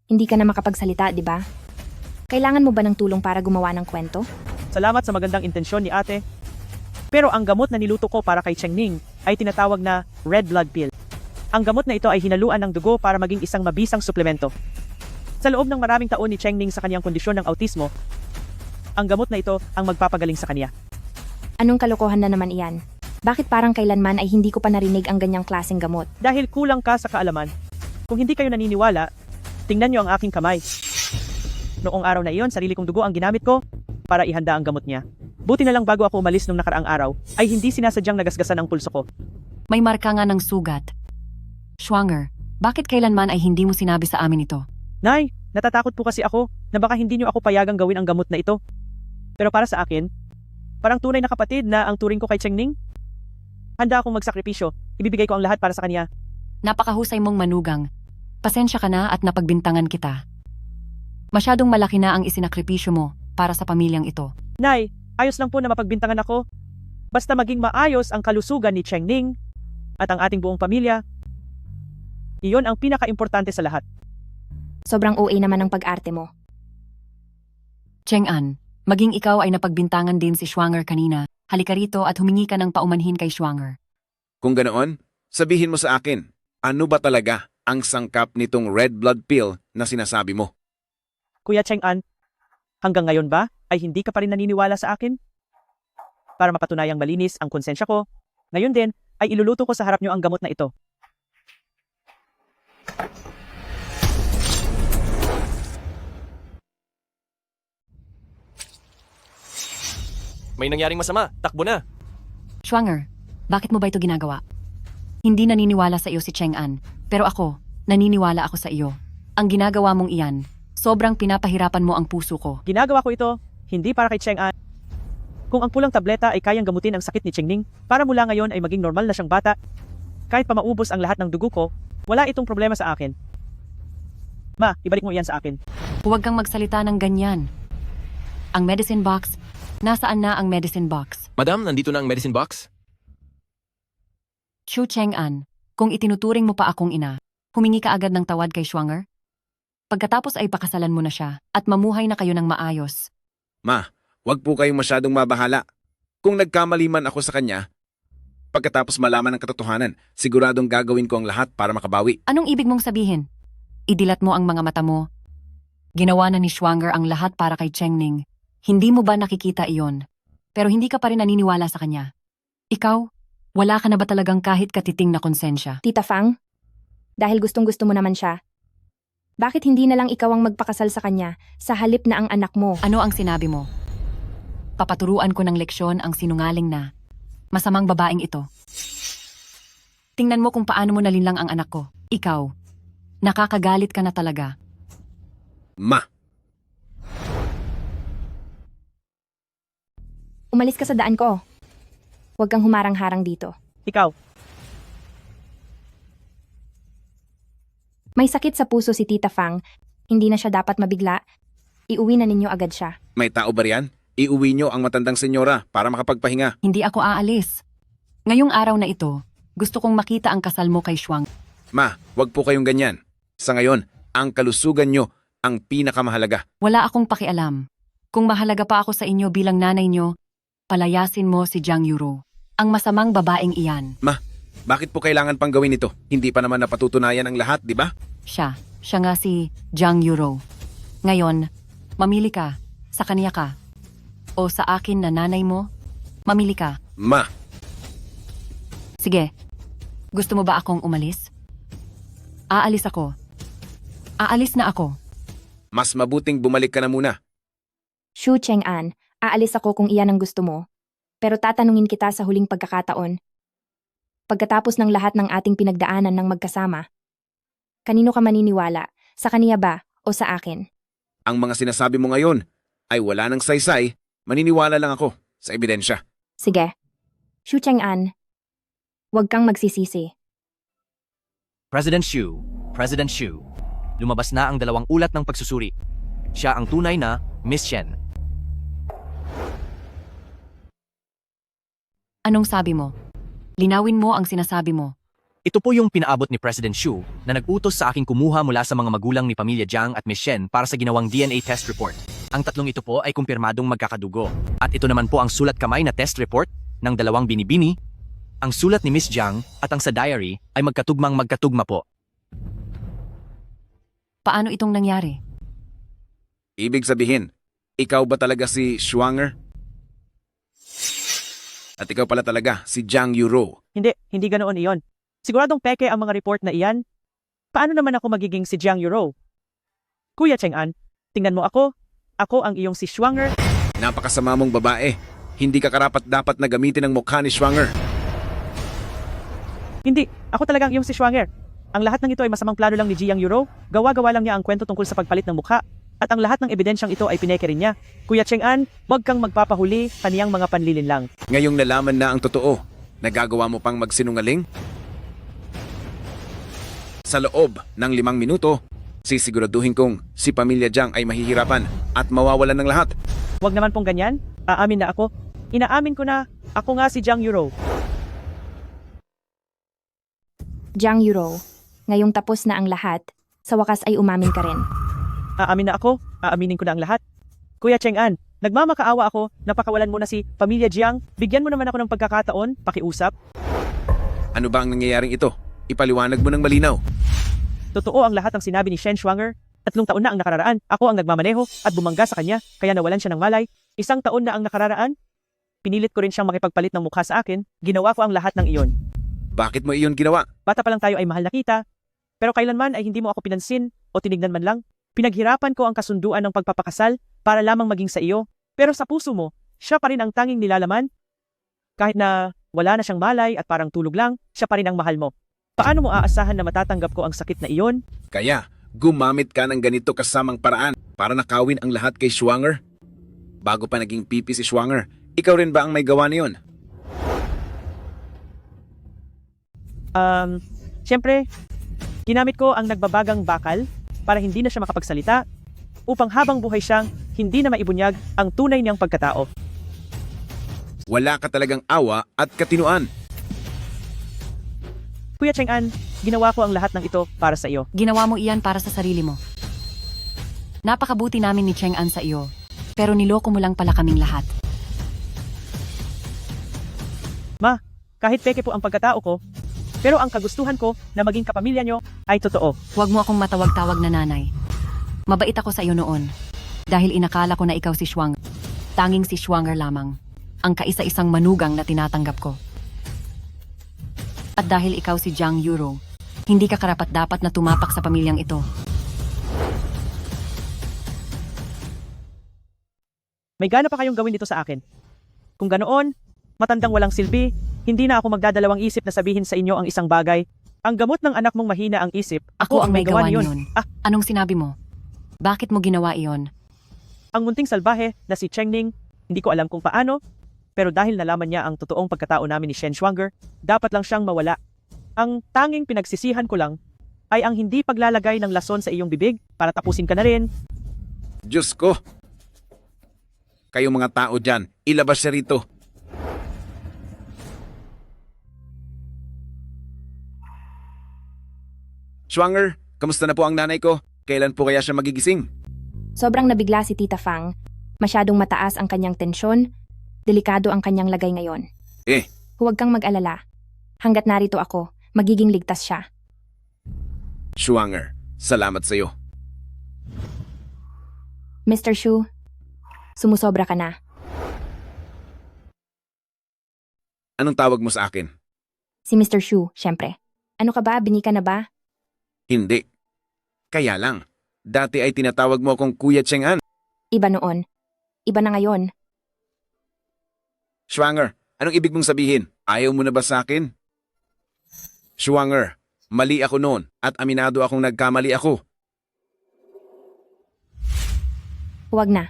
Hindi ka na makapagsalita, di ba? Kailangan mo ba ng tulong para gumawa ng kwento? Salamat sa magandang intensyon ni ate. Pero ang gamot na niluto ko para kay Cheng-ning ay tinatawag na red blood pill. Ang gamot na ito ay hinaluan ng dugo para maging isang mabisang suplemento. Sa loob ng maraming taon ni Cheng-ning sa kanyang kondisyon ng autismo, ang gamot na ito ang magpapagaling sa kanya. Anong kalokohan na naman iyan? Bakit parang kailanman ay hindi ko pa narinig ang ganyang klaseng gamot? Dahil kulang ka sa kaalaman. Kung hindi kayo naniniwala, tingnan niyo ang aking kamay. Noong araw na iyon, sarili kong dugo ang ginamit ko para ihanda ang gamot niya. Buti na lang bago ako umalis nung nakaraang araw, ay hindi sinasadyang nagasgasan ang pulso ko. May marka nga ng sugat. Schwanger, bakit kailanman ay hindi mo sinabi sa amin ito? Nay, natatakot po kasi ako na baka hindi niyo ako payagang gawin ang gamot na ito. Pero para sa akin, parang tunay na kapatid na ang turing ko kay Cheng-ning. Handa akong magsakripisyo, ibibigay ko ang lahat para sa kanya. Napakahusay mong manugang. Pasensya ka na at napagbintangan kita. Masyadong malaki na ang isinakripisyo mo para sa pamilyang ito. Nay, ayos lang po na mapagbintangan ako. Basta maging maayos ang kalusugan ni Cheng Ning at ang ating buong pamilya. Iyon ang pinaka-importante sa lahat. Sobrang OA naman ang pag-arte mo. Cheng-an, maging ikaw ay napagbintangan din si Schwanger kanina. Halika rito at humingi ka ng paumanhin kay Schwanger. Kung ganoon, sabihin mo sa akin, ano ba talaga ang sangkap nitong red blood pill na sinasabi mo? Kuya Cheng-an, hanggang ngayon ba ay hindi ka pa rin naniniwala sa akin? Para mapatunayang malinis ang konsensya ko, ngayon din ay iluluto ko sa harap niyo ang gamot na ito. May nangyaring masama. Takbo na. Schwanger, bakit mo ba ito ginagawa? Hindi naniniwala sa iyo si Cheng-an, pero ako, naniniwala ako sa iyo. Ang ginagawa mong iyan, sobrang pinapahirapan mo ang puso ko. Ginagawa ko ito, hindi para kay Cheng-an. Kung ang pulang tableta ay kayang gamutin ang sakit ni Cheng Ning, para mula ngayon ay maging normal na siyang bata, kahit pa maubos ang lahat ng dugo ko, wala itong problema sa akin. Ma, ibalik mo iyan sa akin. Huwag kang magsalita ng ganyan. Ang medicine box, nasaan na ang medicine box? Madam, nandito na ang medicine box. Shu Cheng-an, kung itinuturing mo pa akong ina, humingi ka agad ng tawad kay Schwanger? Pagkatapos ay pakasalan mo na siya at mamuhay na kayo ng maayos. Ma, wag po kayong masyadong mabahala. Kung nagkamali man ako sa kanya, pagkatapos malaman ng katotohanan, siguradong gagawin ko ang lahat para makabawi. Anong ibig mong sabihin? Idilat mo ang mga mata mo. Ginawa na ni Schwanger ang lahat para kay Cheng Ning. Hindi mo ba nakikita iyon? Pero hindi ka pa rin naniniwala sa kanya. Ikaw, wala ka na ba talagang kahit katiting na konsensya? Tita Fang, dahil gustong-gusto mo naman siya, bakit hindi na lang ikaw ang magpakasal sa kanya sa halip na ang anak mo? Ano ang sinabi mo? Papaturuan ko ng leksyon ang sinungaling na masamang babaeng ito. Tingnan mo kung paano mo nalinlang ang anak ko. Ikaw, nakakagalit ka na talaga. Ma, Umalis ka sa daan ko. Huwag kang humarang-harang dito. Ikaw, May sakit sa puso si Tita Fang. Hindi na siya dapat mabigla. Iuwi na ninyo agad siya. may tao ba riyan? Iuwi nyo ang matandang senyora para makapagpahinga. Hindi ako aalis. Ngayong araw na ito, gusto kong makita ang kasal mo kay Schwang. Ma, wag po kayong ganyan. Sa ngayon, ang kalusugan nyo ang pinakamahalaga. Wala akong pakialam. Kung mahalaga pa ako sa inyo bilang nanay nyo, palayasin mo si Jiang Yuro. Ang masamang babaeng iyan. Ma, bakit po kailangan pang gawin ito? Hindi pa naman napatutunayan ang lahat, di ba? Siya nga si Jiang Yuro. Ngayon, mamili ka. Sa kaniya ka. O sa akin na nanay mo, mamili ka. Ma, Sige, gusto mo ba akong umalis? Aalis ako. Aalis na ako. mas mabuting bumalik ka na muna. Shu Cheng-an, aalis ako kung iyan ang gusto mo. Pero tatanungin kita sa huling pagkakataon. Pagkatapos ng lahat ng ating pinagdaanan ng magkasama, kanino ka maniniwala? Sa kaniya ba o sa akin? Ang mga sinasabi mo ngayon ay wala ng saysay, maniniwala lang ako sa ebidensya. Sige. Shu Cheng-an, huwag kang magsisisi. President Xu, lumabas na ang dalawang ulat ng pagsusuri. Siya ang tunay na Miss Shen. Anong sabi mo? Linawin mo ang sinasabi mo. Ito po yung pinaabot ni President Xu na nag-utos sa aking kumuha mula sa mga magulang ni Pamilya Jiang at Miss Shen para sa ginawang DNA test report. Ang tatlong ito po ay kumpirmadong magkakadugo. At ito naman po ang sulat kamay na test report ng dalawang binibini. Ang sulat ni Miss Jiang at ang sa diary ay magkatugma po. Paano itong nangyari? Ibig sabihin, ikaw ba talaga si Schwanger? At ikaw pala talaga si Jiang Yuro. hindi ganoon iyon. Siguradong peke ang mga report na iyan. Paano naman ako magiging si Jiang Yuro? Kuya Cheng-an, tingnan mo ako. Ako ang iyong si Schwanger. Napakasama mong babae. Hindi ka karapat-dapat na gamitin ang mukha ni Schwanger. Hindi, ako talagang iyong si Schwanger. Ang lahat ng ito ay masamang plano lang ni Jiang Yuro. Gawa-gawa lang niya ang kwento tungkol sa pagpalit ng mukha. At ang lahat ng ebidensyang ito ay pineke rin niya. Kuya Cheng-an, huwag kang magpapahuli, kaniyang mga panlilin lang. Ngayong nalaman na ang totoo, nagagawa mo pang magsinungaling? Sa loob ng 5 minuto, sisiguraduhin kong si Pamilya Jiang ay mahihirapan at mawawalan ng lahat. Huwag naman pong ganyan. Aamin na ako. Inaamin ko na, ako nga si Jiang Yuro. Jiang Yuro, ngayong tapos na ang lahat, sa wakas ay umamin ka rin. Aamin na ako. Aaminin ko na ang lahat. Kuya Cheng-an, nagmamakaawa ako, napakawalan mo na si Pamilya Jiang. Bigyan mo naman ako ng pagkakataon, pakiusap. Ano ba ang nangyayaring ito? Ipaliwanag mo ng malinaw. Totoo ang lahat ng sinabi ni Shen Shuanger. 3 taon na ang nakararaan, ako ang nagmamaneho at bumangga sa kanya, kaya nawalan siya ng malay. 1 taon na ang nakararaan. Pinilit ko rin siyang makipagpalit ng mukha sa akin, ginawa ko ang lahat ng iyon. Bakit mo iyon ginawa? Bata pa lang tayo ay mahal na kita, pero kailanman ay hindi mo ako pinansin o tinignan man lang. Pinaghirapan ko ang kasunduan ng pagpapakasal para lamang maging sa iyo, pero sa puso mo, siya pa rin ang tanging nilalaman. Kahit na wala na siyang malay at parang tulog lang, siya pa rin ang mahal mo. Paano mo aasahan na matatanggap ko ang sakit na iyon? Kaya, gumamit ka ng ganito kasamang paraan para nakawin ang lahat kay Shuanger? Bago pa naging pipi si Shuanger, ikaw rin ba ang may gawa niyon? Siyempre, ginamit ko ang nagbabagang bakal para hindi na siya makapagsalita upang habang buhay siyang hindi na maibunyag ang tunay niyang pagkatao. Wala ka talagang awa at katinuan. Kuya Cheng-an, ginawa ko ang lahat ng ito para sa iyo. Ginawa mo iyan para sa sarili mo. Napakabuti namin ni Cheng-an sa iyo, pero niloko mo lang pala kaming lahat. Ma, kahit peke po ang pagkatao ko, pero ang kagustuhan ko na maging kapamilya niyo ay totoo. Huwag mo akong matawag-tawag na nanay. Mabait ako sa iyo noon, dahil inakala ko na ikaw si Shuanger. Tanging si Shuanger lamang, ang kaisa-isang manugang na tinatanggap ko. At dahil ikaw si Jiang Yuro, hindi ka karapat-dapat na tumapak sa pamilyang ito. May gana pa kayong gawin dito sa akin. Kung ganoon, matandang walang silbi, hindi na ako magdadalawang isip na sabihin sa inyo ang isang bagay. Ang gamot ng anak mong mahina ang isip, Ako ang may gawa niyon. Ah, Anong sinabi mo? Bakit mo ginawa iyon? ang munting salbahe na si Cheng Ning, hindi ko alam kung paano, pero dahil nalaman niya ang totoong pagkatao namin ni Shen Shuanger, dapat lang siyang mawala. Ang tanging pinagsisihan ko lang ay ang hindi paglalagay ng lason sa iyong bibig para tapusin ka na rin. Diyos ko! Kayong mga tao dyan, ilabas siya rito. Shuanger, kamusta na po ang nanay ko? Kailan po kaya siya magigising? Sobrang nabigla si Tita Fang. Masyadong mataas ang kanyang tensyon. Delikado ang kanyang lagay ngayon. Huwag kang mag-alala. Hanggat narito ako, magiging ligtas siya. Shuanger, salamat sa iyo. Mr. Shu, sumusobra ka na. Anong tawag mo sa akin? Si Mr. Shu, syempre. Ano ka ba? Bini ka na ba? Hindi. Kaya lang, dati ay tinatawag mo akong Kuya Cheng-an. Iba noon. Iba na ngayon. Shuanger, anong ibig mong sabihin? Ayaw mo na ba sa akin? Shuanger, mali ako noon at aminado akong nagkamali ako. Huwag na.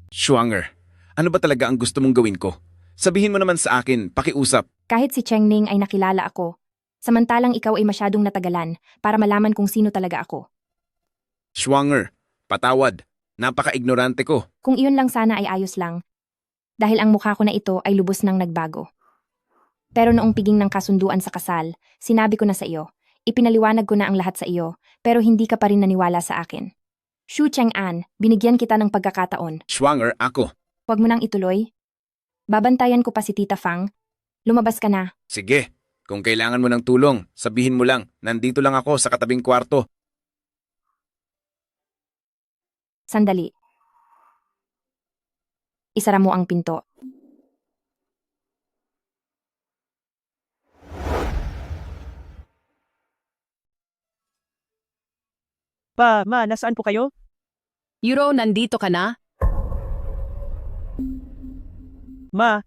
Shuanger, ano ba talaga ang gusto mong gawin ko? Sabihin mo naman sa akin, pakiusap. Kahit si Cheng Ning ay nakilala ako, samantalang ikaw ay masyadong natagalan para malaman kung sino talaga ako. Shuanger, patawad. Napaka-ignorante ko. Kung iyon lang sana ay ayos lang. Dahil ang mukha ko na ito ay lubos nang nagbago. Pero noong piging ng kasunduan sa kasal, sinabi ko na sa iyo, ipinaliwanag ko na ang lahat sa iyo, pero hindi ka pa rin naniwala sa akin. Shu Cheng-an, binigyan kita ng pagkakataon. Shuanger, ako. Huwag mo nang ituloy. Babantayan ko pa si Tita Fang. Lumabas ka na. Sige, kung kailangan mo ng tulong, sabihin mo lang, nandito lang ako sa katabing kwarto. Sandali. Isara mo ang pinto. Ma, nasaan po kayo? Yuro, nandito ka na? Ma,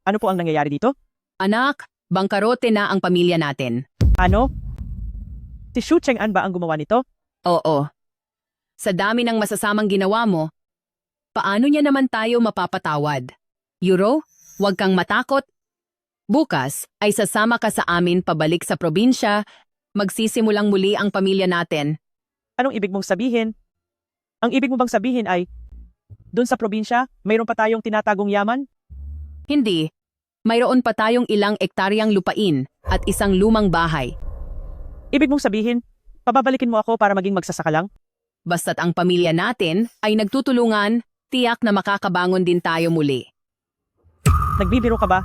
ano po ang nangyayari dito? Anak, bangkarote na ang pamilya natin. Ano? Si Shu Cheng-an ba ang gumawa nito? Oo. Sa dami ng masasamang ginawa mo, paano niya naman tayo mapapatawad? Yuro, huwag kang matakot. Bukas ay sasama ka sa amin pabalik sa probinsya, magsisimulang muli ang pamilya natin. Anong ibig mong sabihin? Ang ibig mo bang sabihin ay, Doon sa probinsya, mayroon pa tayong tinatagong yaman? Hindi. Mayroon pa tayong ilang ektaryang lupain at isang lumang bahay. Ibig mong sabihin, pababalikin mo ako para maging magsasaka lang? Basta't ang pamilya natin ay nagtutulungan, tiyak na makakabangon din tayo muli. Nagbibiro ka ba?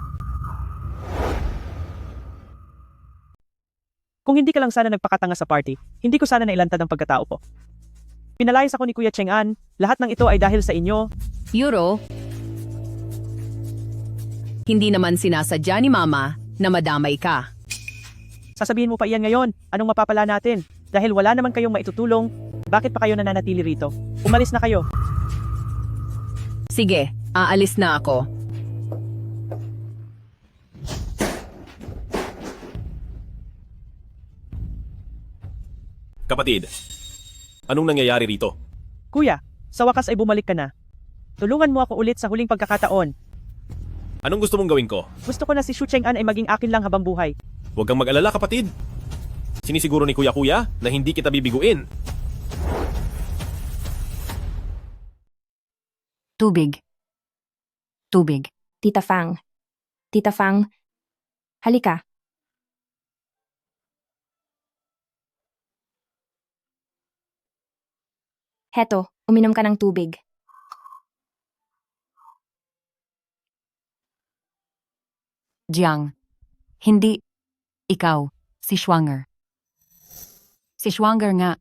Kung hindi ka lang sana nagpakatanga sa party, hindi ko sana nailantad ang pagkatao ko. Pinalayas ako ni Kuya Cheng-an, lahat ng ito ay dahil sa inyo. Euro, hindi naman sinasadya ni Mama na madamay ka. Sasabihin mo pa iyan ngayon, anong mapapala natin? Dahil wala naman kayong maitutulong, bakit pa kayo nananatili rito? Umalis na kayo. Sige, aalis na ako. Kapatid, anong nangyayari rito? Kuya, sa wakas ay bumalik ka na. Tulungan mo ako ulit sa huling pagkakataon. Anong gusto mong gawin ko? Gusto ko na si Shu Cheng-an ay maging akin lang habang buhay. Huwag kang mag-alala, kapatid. Sinisiguro ni Kuya na hindi kita bibiguin. Tubig. Tubig. Tita Fang. Tita Fang, halika. Heto, uminom ka ng tubig. Jiang. Hindi. Ikaw. Si Schwanger. Si Schwanger nga.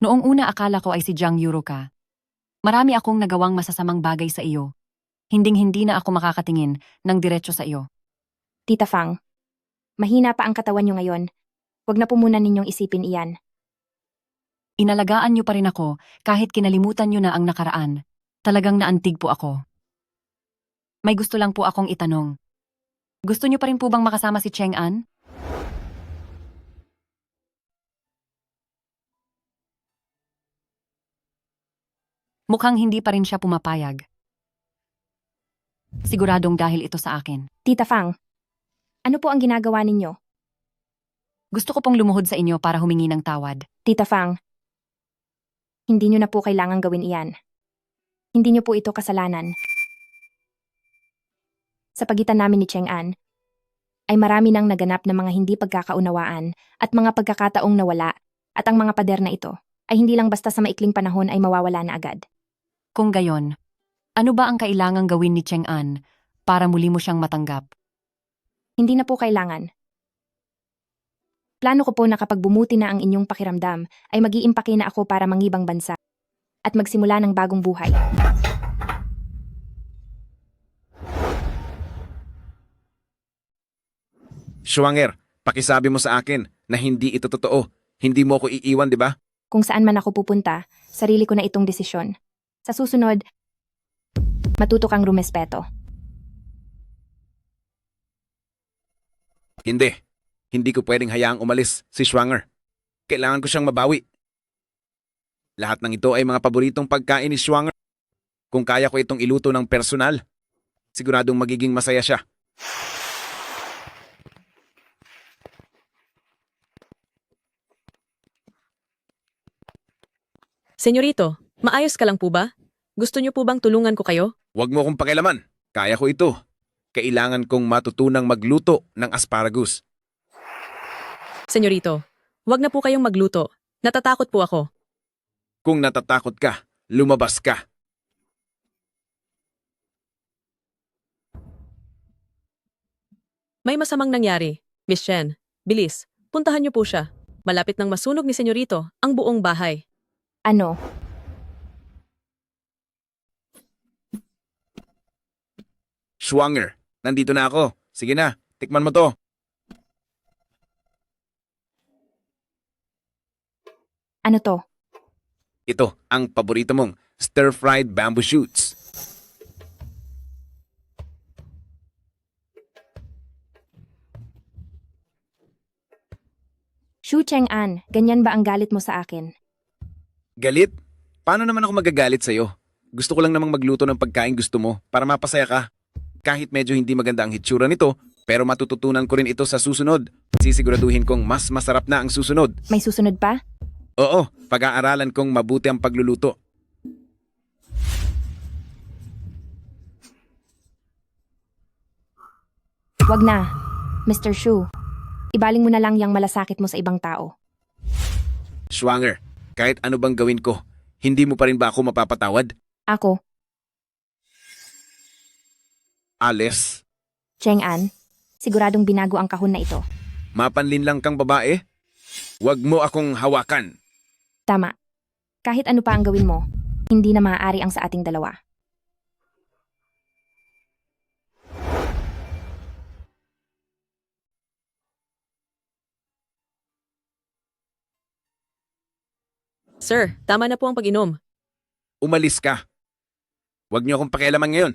Noong una akala ko ay si Jiang Yuro ka. Marami akong nagawang masasamang bagay sa iyo. Hinding-hindi na ako makakatingin ng diretso sa iyo. Tita Fang, mahina pa ang katawan niyo ngayon. Huwag na po muna ninyong isipin iyan. Inalagaan niyo pa rin ako kahit kinalimutan niyo na ang nakaraan. Talagang naantig po ako. May gusto lang po akong itanong. Gusto niyo pa rin po bang makasama si Cheng-an? Mukhang hindi pa rin siya pumapayag. Siguradong dahil ito sa akin. Tita Fang, ano po ang ginagawa ninyo? Gusto ko pong lumuhod sa inyo para humingi ng tawad. Tita Fang, hindi nyo na po kailangang gawin iyan. Hindi nyo po ito kasalanan. Sa pagitan namin ni Cheng-an, ay marami nang naganap na mga hindi pagkakaunawaan at mga pagkakataong nawala at ang mga pader na ito ay hindi lang basta sa maikling panahon ay mawawala na agad. Kung gayon, ano ba ang kailangang gawin ni Cheng-an para muli mo siyang matanggap? Hindi na po kailangan. Plano ko po na kapag bumuti na ang inyong pakiramdam ay mag-iimpake na ako para mangibang bansa at magsimula ng bagong buhay. Schwanger, pakisabi mo sa akin na hindi ito totoo. Hindi mo ako iiwan, di ba? Kung saan man ako pupunta, sarili ko na itong desisyon. Sa susunod, matuto kang rumespeto. Hindi. Hindi ko pwedeng hayaang umalis si Schwanger. Kailangan ko siyang mabawi. Lahat ng ito ay mga paboritong pagkain ni Schwanger. Kung kaya ko itong iluto ng personal, siguradong magiging masaya siya. Senyorito, maayos ka lang po ba? Gusto niyo po bang tulungan ko kayo? Huwag mo akong pakialaman. Kaya ko ito. Kailangan kong matutunang magluto ng asparagus. Senyorito, wag na po kayong magluto. Natatakot po ako. Kung natatakot ka, lumabas ka. May masamang nangyari. Miss Shen, bilis, puntahan niyo po siya. Malapit nang masunog ni Senyorito ang buong bahay. Ano? Schwanger, nandito na ako. Sige na, tikman mo to. Ano to? Ito, ang paborito mong stir-fried bamboo shoots. Shu Cheng-an, ganyan ba ang galit mo sa akin? Galit? Paano naman ako magagalit sa'yo? Gusto ko lang namang magluto ng pagkain gusto mo para mapasaya ka. Kahit medyo hindi maganda ang hitsura nito, pero matututunan ko rin ito sa susunod. Sisiguraduhin kong mas masarap na ang susunod. May susunod pa? Oo, pag-aaralan kong mabuti ang pagluluto. Wag na, Mr. Shu. Ibaling mo na lang yung malasakit mo sa ibang tao. Schwanger, kahit ano bang gawin ko, hindi mo pa rin ba ako mapapatawad? Ako, Alice, Cheng-an, siguradong binago ang kahon na ito. mapanlin lang kang babae? Huwag mo akong hawakan. Tama. Kahit ano pa ang gawin mo, hindi na maaari ang sa ating dalawa. Sir, tama na po ang pag-inom. Umalis ka. Huwag niyo akong pakialaman ngayon.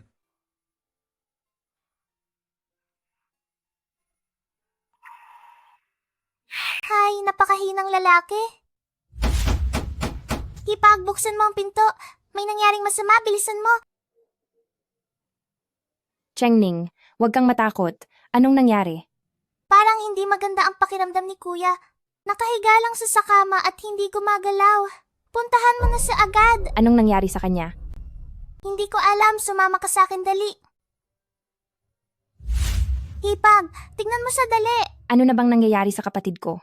Hay, napakahinang lalaki. Hipag, buksan mo ang pinto. May nangyaring masama, bilisan mo. Chengning, huwag kang matakot. Anong nangyari? Parang hindi maganda ang pakiramdam ni kuya. Nakahiga lang sa kama at hindi gumagalaw. Puntahan mo na siya agad. Anong nangyari sa kanya? Hindi ko alam, sumama ka sa akin dali. Hipag, tignan mo siya dali. Ano na bang nangyayari sa kapatid ko?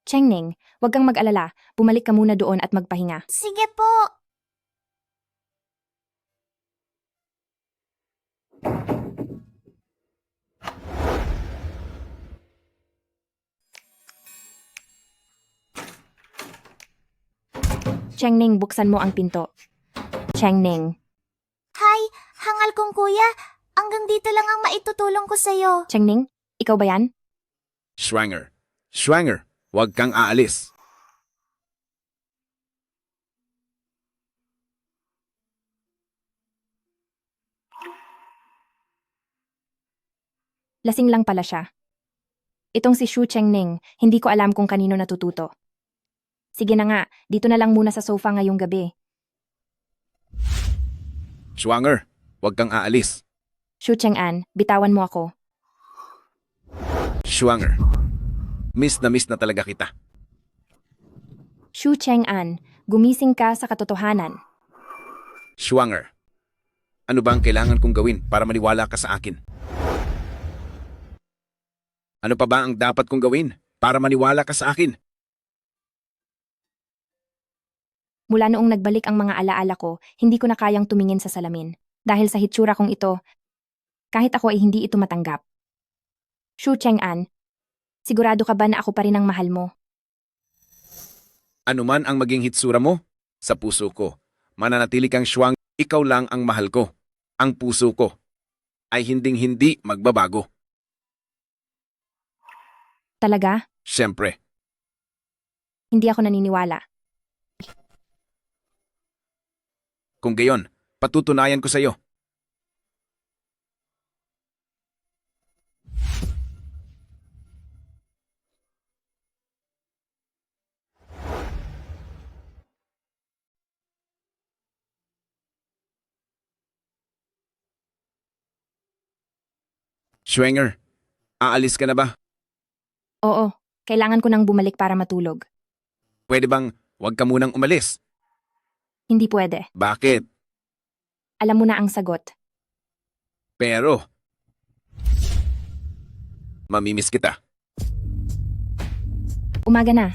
Chengning, huwag kang mag-alala. Bumalik ka muna doon at magpahinga. Sige po. Chengning, buksan mo ang pinto. Chengning. Hay, hangal kong kuya. Hanggang dito lang ang maitutulong ko sa'yo. Chengning, ikaw ba yan? Schwanger, Schwanger, huwag kang aalis. Lasing lang pala siya. Itong si Shu Chengning, hindi ko alam kung kanino natututo. Sige na nga, dito na lang muna sa sofa ngayong gabi. Schwanger, huwag kang aalis. Shu Cheng-an, bitawan mo ako. Schwanger, miss na talaga kita. Shu Cheng-an, gumising ka sa katotohanan. Schwanger, ano ba ang kailangan kong gawin para maniwala ka sa akin? Ano pa ba ang dapat kong gawin para maniwala ka sa akin? Mula noong nagbalik ang mga alaala ko, hindi ko na kayang tumingin sa salamin. Dahil sa hitsura kong ito, kahit ako ay hindi ito matanggap. Shu Cheng-an, sigurado ka ba na ako pa rin ang mahal mo? Ano man ang maging hitsura mo, sa puso ko, mananatili kang Schwang, ikaw lang ang mahal ko. Ang puso ko ay hinding-hindi magbabago. Talaga? Siyempre, Hindi ako naniniwala. kung gayon, patutunayan ko sa iyo. Schwanger, aalis ka na ba? Oo, kailangan ko nang bumalik para matulog. Pwede bang huwag ka munang umalis? Hindi pwede. Bakit? Alam mo na ang sagot. Pero, mamimiss kita. Umaga na.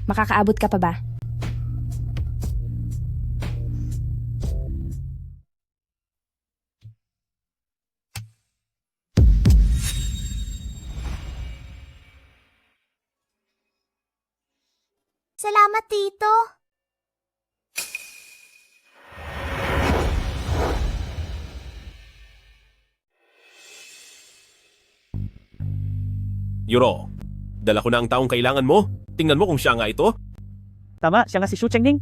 Makakaabot ka pa ba? Salamat, Tito. Yuro, dala ko na ang taong kailangan mo. Tingnan mo kung siya nga ito. Tama, siya nga si Shu Chengning.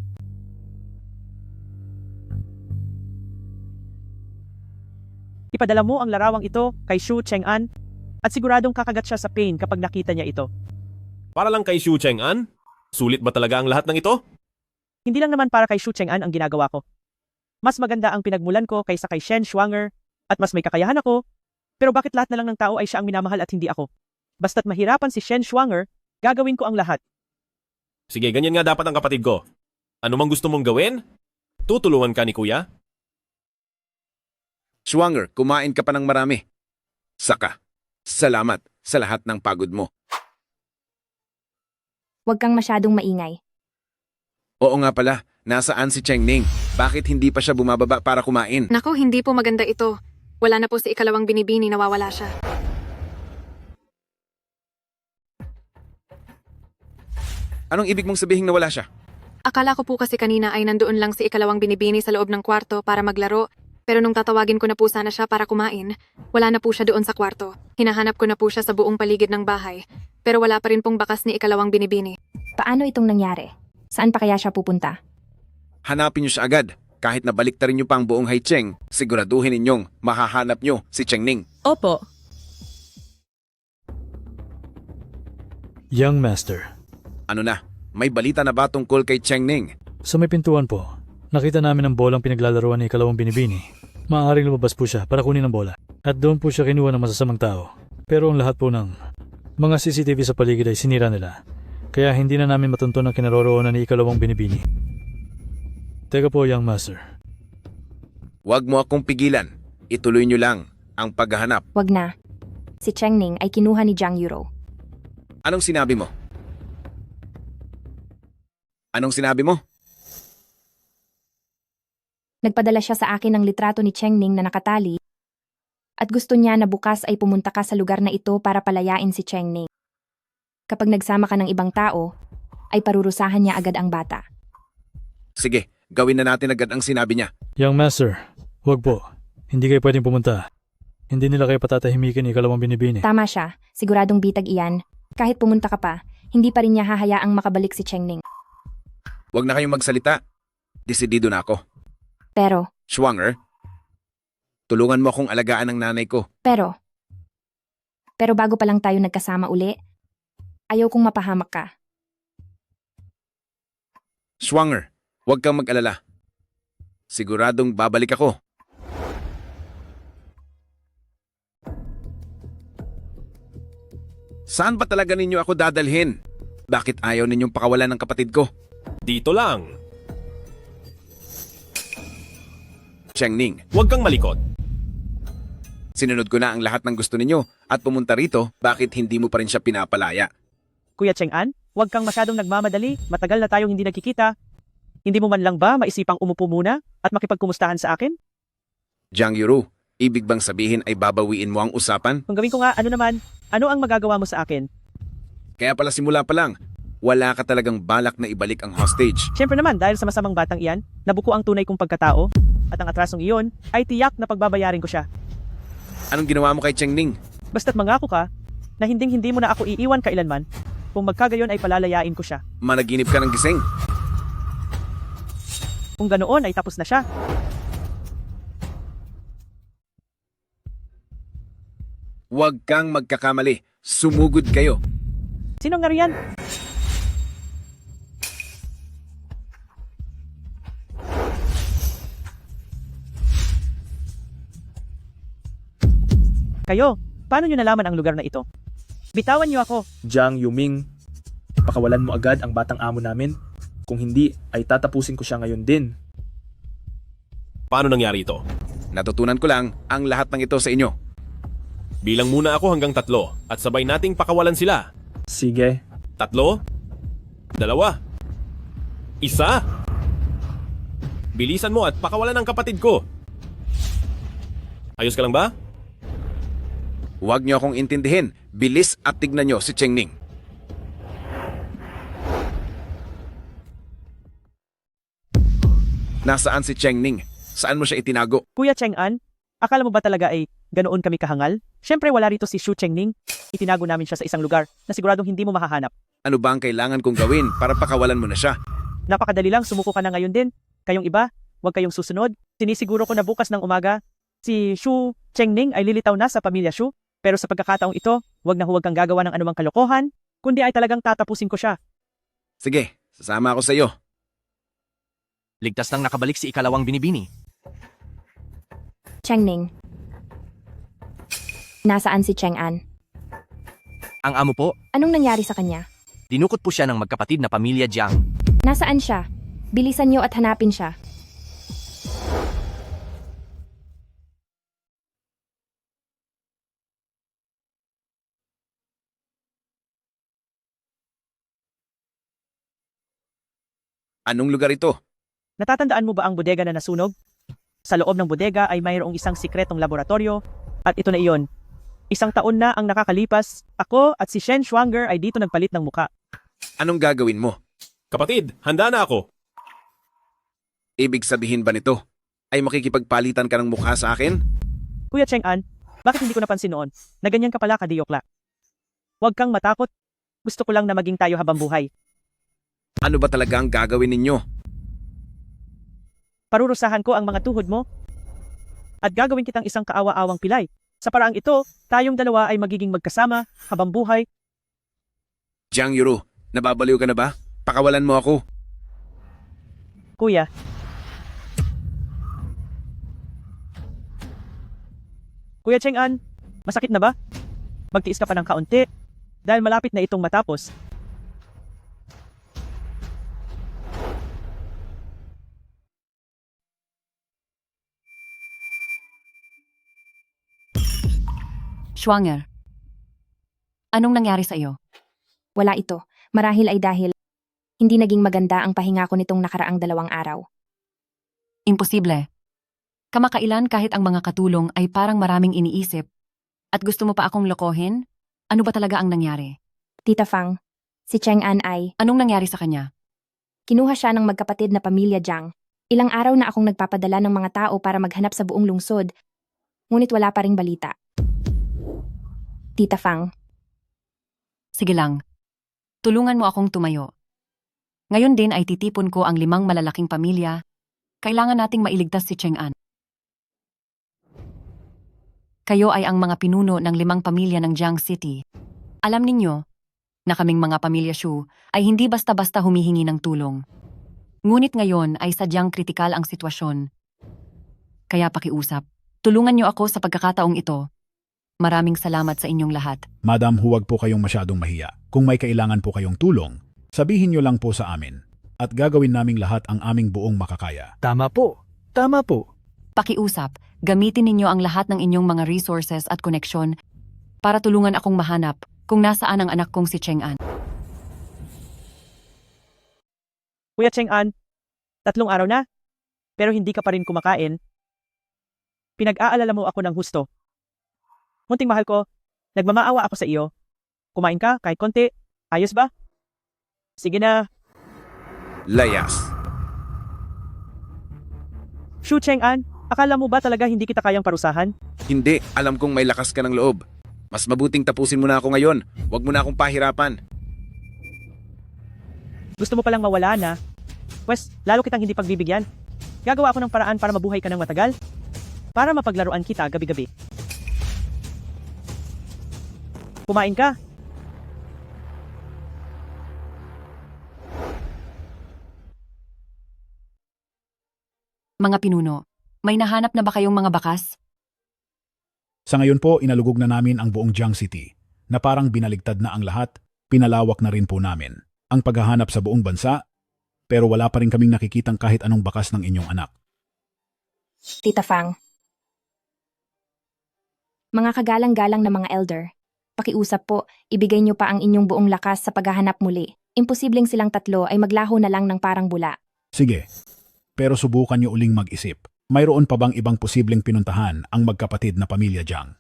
Ipadala mo ang larawang ito kay Shu Cheng-an at siguradong kakagat siya sa pain kapag nakita niya ito. Para lang kay Shu Cheng-an? Sulit ba talaga ang lahat ng ito? Hindi lang naman para kay Shu Cheng-an ang ginagawa ko. Mas maganda ang pinagmulan ko kaysa kay Shen Schwanger at mas may kakayahan ako. Pero bakit lahat na lang ng tao ay siya ang minamahal at hindi ako? Basta't mahirapan si Shen Schwanger, gagawin ko ang lahat. Sige, ganyan nga dapat ang kapatid ko. Ano mang gusto mong gawin? Tutulungan ka ni kuya? Schwanger, kumain ka pa ng marami. Saka, Salamat sa lahat ng pagod mo. Huwag kang masyadong maingay. Oo nga pala, nasaan si Chengning? Bakit hindi pa siya bumababa para kumain? Naku, hindi po maganda ito. Wala na po si ikalawang binibini, nawawala siya. Anong ibig mong sabihin na wala siya? Akala ko po kasi kanina ay nandoon lang si ikalawang binibini sa loob ng kwarto para maglaro. Pero nung tatawagin ko na po sana siya para kumain, wala na po siya doon sa kwarto. Hinahanap ko na po siya sa buong paligid ng bahay. Pero wala pa rin pong bakas ni ikalawang binibini. Paano itong nangyari? Saan pa kaya siya pupunta? Hanapin niyo siya agad. Kahit na baliktarin niyo pa ang buong Haicheng, siguraduhin ninyong mahahanap niyo si Chengning. Opo. Young Master, Ano na? May balita na ba tungkol kay Chengning? sa may pintuan po, nakita namin ang bolang pinaglalaroan ni ikalawang binibini. Maaaring lumabas po siya para kunin ang bola. At doon po siya kinuha ng masasamang tao. Pero ang lahat po ng mga CCTV sa paligid ay sinira nila. Kaya hindi na namin matunton ang kinaroroonan ni ikalawang binibini. Teka po, Young Master. Huwag mo akong pigilan. Ituloy niyo lang ang paghahanap. Wag na. Si Chengning ay kinuha ni Jiang Yuro. Anong sinabi mo? Anong sinabi mo? Nagpadala siya sa akin ng litrato ni Chengning na nakatali at gusto niya na bukas ay pumunta ka sa lugar na ito para palayain si Chengning. Kapag nagsama ka ng ibang tao, ay parurusahan niya agad ang bata. Sige, gawin na natin agad ang sinabi niya. Young Master, huwag po. Hindi kayo pwedeng pumunta. Hindi nila kayo patatahimikin ni ikalawang binibini. Tama siya, siguradong bitag iyan. Kahit pumunta ka pa, hindi pa rin niya hahayaang makabalik si Chengning. Huwag na kayong magsalita. Desidido na ako. Pero, Schwanger, tulungan mo akong alagaan ng nanay ko. pero bago pa lang tayo nagkasama uli, ayaw kong mapahamak ka. Schwanger, huwag kang mag-alala. Siguradong babalik ako. Saan ba talaga ninyo ako dadalhin? Bakit ayaw ninyong pakawalan ng kapatid ko? Dito lang. Chengning, Huwag kang malikot. sinunod ko na ang lahat ng gusto ninyo at pumunta rito, bakit hindi mo pa rin siya pinapalaya? Kuya Cheng-an, huwag kang masyadong nagmamadali. Matagal na tayong hindi nagkikita. Hindi mo man lang ba maisipang umupo muna at makipagkumustahan sa akin? Jiang Yuro, ibig bang sabihin ay babawiin mo ang usapan? Kung gawin ko nga, ano naman? Ano ang magagawa mo sa akin? Kaya pala simula pa lang, wala ka talagang balak na ibalik ang hostage. Siyempre naman, dahil sa masamang batang iyan, nabuko ang tunay kong pagkatao at ang atrasong iyon ay tiyak na pagbabayarin ko siya. Anong ginawa mo kay Chengning? Basta't mangako ka na hindi mo na ako iiwan kailanman. Kung magkagayon ay palalayain ko siya. Managinip ka ng gising. Kung ganoon ay tapos na siya. Huwag kang magkakamali. Sumugod kayo. Sino nga riyan? Kayo, paano nyo nalaman ang lugar na ito? Bitawan nyo ako. Jiang Yuming, pakawalan mo agad ang batang amo namin. Kung hindi, ay tatapusin ko siya ngayon din. Paano nangyari ito? Natutunan ko lang ang lahat ng ito sa inyo. Bilang muna ako hanggang 3 at sabay nating pakawalan sila. Sige. 3, 2, 1. Bilisan mo at pakawalan ang kapatid ko. Ayos ka lang ba? Huwag niyo akong intindihin. Bilis at tignan niyo si Chengning. Nasaan si Chengning? Saan mo siya itinago? Kuya Cheng-an, akala mo ba talaga ay ganoon kami kahangal? Siyempre wala rito si Shu Chengning. Itinago namin siya sa isang lugar na siguradong hindi mo mahahanap. Ano ba ang kailangan kong gawin para pakawalan mo na siya? Napakadali lang, sumuko ka na ngayon din. Kayong iba, huwag kayong susunod. Sinisiguro ko na bukas ng umaga, si Shu Chengning ay lilitaw na sa pamilya Shu. Pero sa pagkakataong ito, huwag kang gagawa ng anumang kalokohan, kundi ay talagang tatapusin ko siya. Sige, sasama ako sa iyo. Ligtas nang nakabalik si ikalawang binibini. Chengning. Nasaan si Cheng-an? Ang amo po, Anong nangyari sa kanya? dinukot po siya ng magkapatid na pamilya Jiang. Nasaan siya? Bilisan niyo at hanapin siya. Anong lugar ito? Natatandaan mo ba ang bodega na nasunog? Sa loob ng bodega ay mayroong isang sikretong laboratorio at ito na iyon. 1 taon na ang nakakalipas, ako at si Shen Schwanger ay dito nagpalit ng muka. Anong gagawin mo? Kapatid, handa na ako. Ibig sabihin ba nito ay makikipagpalitan ka ng mukha sa akin? Kuya Cheng-an, bakit hindi ko napansin noon na ganyan ka pala kadiyokla? Huwag kang matakot. Gusto ko lang na maging tayo habang buhay. Ano ba talaga ang gagawin ninyo? Parurusahan ko ang mga tuhod mo at gagawin kitang isang kaawa-awang pilay. Sa paraang ito, tayong dalawa ay magiging magkasama habang buhay. Jiang Yuro, nababaliw ka na ba? Pakawalan mo ako. Kuya. Kuya Cheng-an, masakit na ba? Magtiis ka pa ng kaunti dahil malapit na itong matapos. Schwanger, anong nangyari sa iyo? Wala ito. Marahil ay dahil hindi naging maganda ang pahinga ko nitong nakaraang 2 araw. Imposible. Kamakailan kahit ang mga katulong ay parang maraming iniisip. At gusto mo pa akong lokohin? Ano ba talaga ang nangyari? Tita Fang, si Cheng-an ay Anong nangyari sa kanya? kinuha siya ng magkapatid na pamilya Jiang. Ilang araw na akong nagpapadala ng mga tao para maghanap sa buong lungsod. Ngunit wala pa ring balita. Tita Fang, Sige lang. Tulungan mo akong tumayo. Ngayon din ay titipon ko ang 5 malalaking pamilya. Kailangan nating mailigtas si Cheng-an. Kayo ay ang mga pinuno ng 5 pamilya ng Jiang City. Alam ninyo na kaming mga pamilya Shu ay hindi basta-basta humihingi ng tulong. Ngunit ngayon ay sadyang kritikal ang sitwasyon. Kaya pakiusap, tulungan niyo ako sa pagkakataong ito. Maraming salamat sa inyong lahat. Madam, huwag po kayong masyadong mahiya. Kung may kailangan po kayong tulong, sabihin niyo lang po sa amin. At gagawin naming lahat ang aming buong makakaya. Tama po. Tama po. Pakiusap, gamitin ninyo ang lahat ng inyong mga resources at koneksyon para tulungan akong mahanap kung nasaan ang anak kong si Cheng-an. Kuya Cheng-an, 3 araw na, pero hindi ka pa rin kumakain. Pinag-aalala mo ako ng husto. Munting mahal ko, nagmamaawa ako sa iyo. Kumain ka kahit konti. Ayos ba? Sige na. Layas. Shu Cheng-an, akala mo ba talaga hindi kita kayang parusahan? Hindi, alam kong may lakas ka ng loob. Mas mabuting tapusin mo na ako ngayon. Huwag mo na akong pahirapan. Gusto mo palang mawala na? Pwes, lalo kitang hindi pagbibigyan. Gagawa ako ng paraan para mabuhay ka ng matagal. Para mapaglaruan kita gabi-gabi. Kumain ka. Mga pinuno, may nahanap na ba kayong mga bakas? Sa ngayon po, inalugog na namin ang buong Jiang City, na parang binaligtad na ang lahat, pinalawak na rin po namin ang paghahanap sa buong bansa, pero wala pa rin kaming nakikitang kahit anong bakas ng inyong anak. Tita Fang. Mga kagalang-galang na mga elder, pakiusap po, ibigay niyo pa ang inyong buong lakas sa paghahanap muli. Imposibleng silang 3 ay maglaho na lang ng parang bula. Sige, pero subukan niyo uling mag-isip. Mayroon pa bang ibang posibleng pinuntahan ang magkapatid na pamilya Jiang?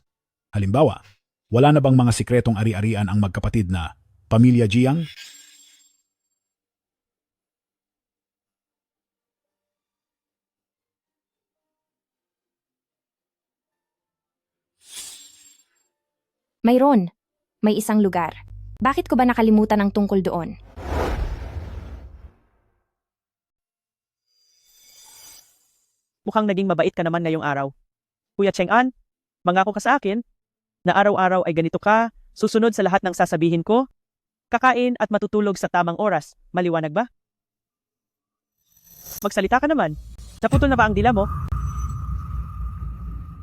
Halimbawa, wala na bang mga sikretong ari-arian ang magkapatid na pamilya Jiang? Mayroon. May isang lugar. Bakit ko ba nakalimutan ang tungkol doon? Mukhang naging mabait ka naman ngayong araw. Kuya Cheng-an, mangako ka sa akin na araw-araw ay ganito ka, susunod sa lahat ng sasabihin ko, kakain at matutulog sa tamang oras. Maliwanag ba? Magsalita ka naman. Naputol na ba ang dila mo?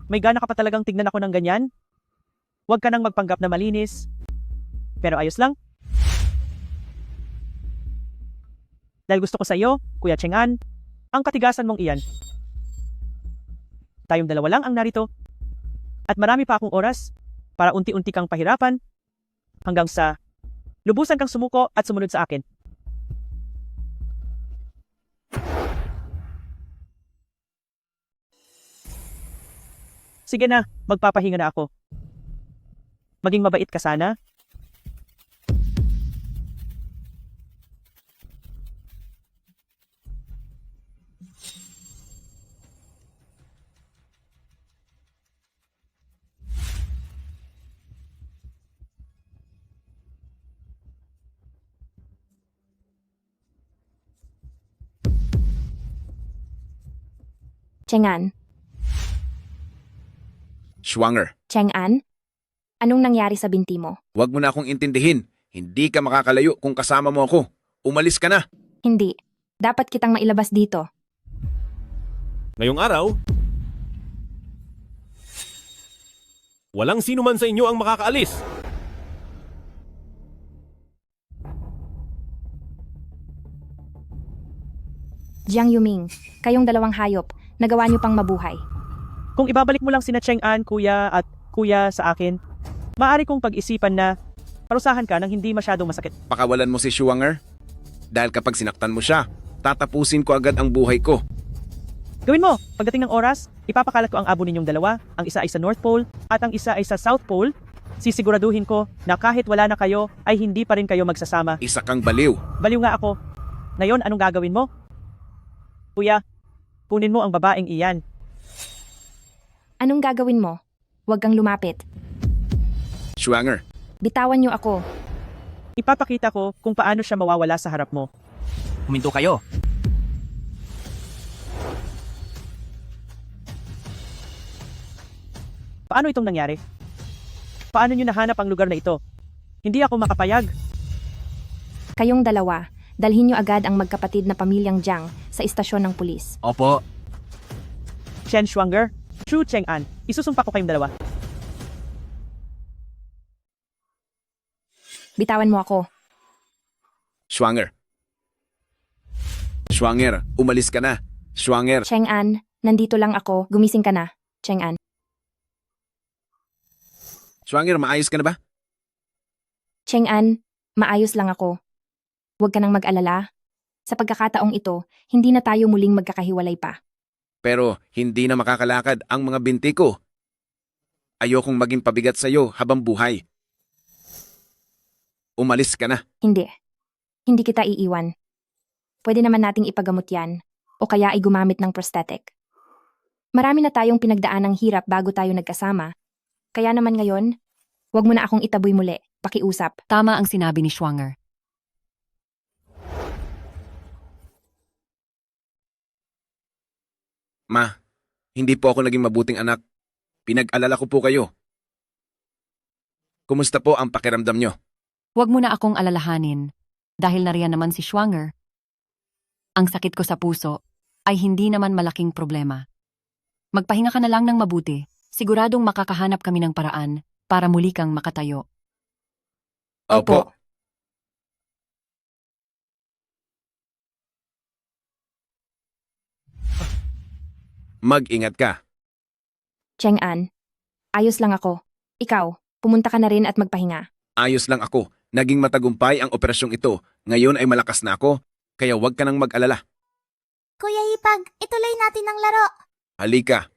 May gana ka pa talagang tignan ako ng ganyan? Huwag ka nang magpanggap na malinis. Pero ayos lang. Dahil gusto ko sa iyo, Kuya Cheng-an, ang katigasan mong iyan. Tayong 2 lang ang narito. At marami pa akong oras para unti-unti kang pahirapan hanggang sa lubusan kang sumuko at sumunod sa akin. Sige na, magpapahinga na ako. Maging mabait ka sana. Cheng-an, Schwanger, Cheng-an, anong nangyari sa binti mo? wag mo na akong intindihin. Hindi ka makakalayo kung kasama mo ako. Umalis ka na. Hindi. Dapat kitang mailabas dito. Ngayong araw, walang sino man sa inyo ang makakaalis. Jiang Yuming, kayong dalawang hayop, nagawa niyo pang mabuhay. Kung ibabalik mo lang sina Cheng-an, kuya at kuya sa akin, maaari kong pag-isipan na parusahan ka ng hindi masyadong masakit. Pakawalan mo si Schwanger. Dahil kapag sinaktan mo siya, tatapusin ko agad ang buhay ko. Gawin mo, pagdating ng oras, ipapakalat ko ang abo ninyong dalawa, ang isa ay sa North Pole at ang isa ay sa South Pole. Sisiguraduhin ko na kahit wala na kayo, ay hindi pa rin kayo magsasama. Isa kang baliw. Baliw nga ako. Ngayon, anong gagawin mo? Kuya, kunin mo ang babaeng iyan. Anong gagawin mo? Huwag kang lumapit. Schwanger, Bitawan niyo ako. Ipapakita ko kung paano siya mawawala sa harap mo. Huminto kayo. Paano itong nangyari? Paano nyo nahanap ang lugar na ito? Hindi ako makapayag. Kayong dalawa, dalhin niyo agad ang magkapatid na pamilyang Jiang sa istasyon ng pulis. Opo. Shen Schwanger, Shu Cheng-an, isusumpa ko kayong dalawa. Bitawan mo ako. Schwanger. Schwanger, umalis ka na. Schwanger. Cheng-an, nandito lang ako. Gumising ka na. Cheng-an. Schwanger, maayos ka na ba? Cheng-an, maayos lang ako. Huwag ka nang mag-alala. Sa pagkakataong ito, hindi na tayo muling magkakahiwalay pa. Pero hindi na makakalakad ang mga binti ko. Ayokong maging pabigat sa'yo habang buhay. Umalis ka na. Hindi. Hindi kita iiwan. Pwede naman nating ipagamot yan, o kaya ay gumamit ng prosthetic. Marami na tayong pinagdaan ng hirap bago tayo nagkasama. Kaya naman ngayon, huwag mo na akong itaboy muli. Pakiusap. Tama ang sinabi ni Schwanger. Ma, hindi po ako naging mabuting anak. Pinag-alala ko po kayo. Kumusta po ang pakiramdam nyo? Huwag mo na akong alalahanin. Dahil nariyan naman si Schwanger. Ang sakit ko sa puso ay hindi naman malaking problema. Magpahinga ka na lang ng mabuti. Siguradong makakahanap kami ng paraan para muli kang makatayo. Opo. Mag-ingat ka. Cheng-an, ayos lang ako. Ikaw, pumunta ka na rin at magpahinga. Ayos lang ako. Naging matagumpay ang operasyong ito. Ngayon ay malakas na ako, kaya huwag ka nang mag-alala. Kuya Hipag, ituloy natin ang laro. Halika,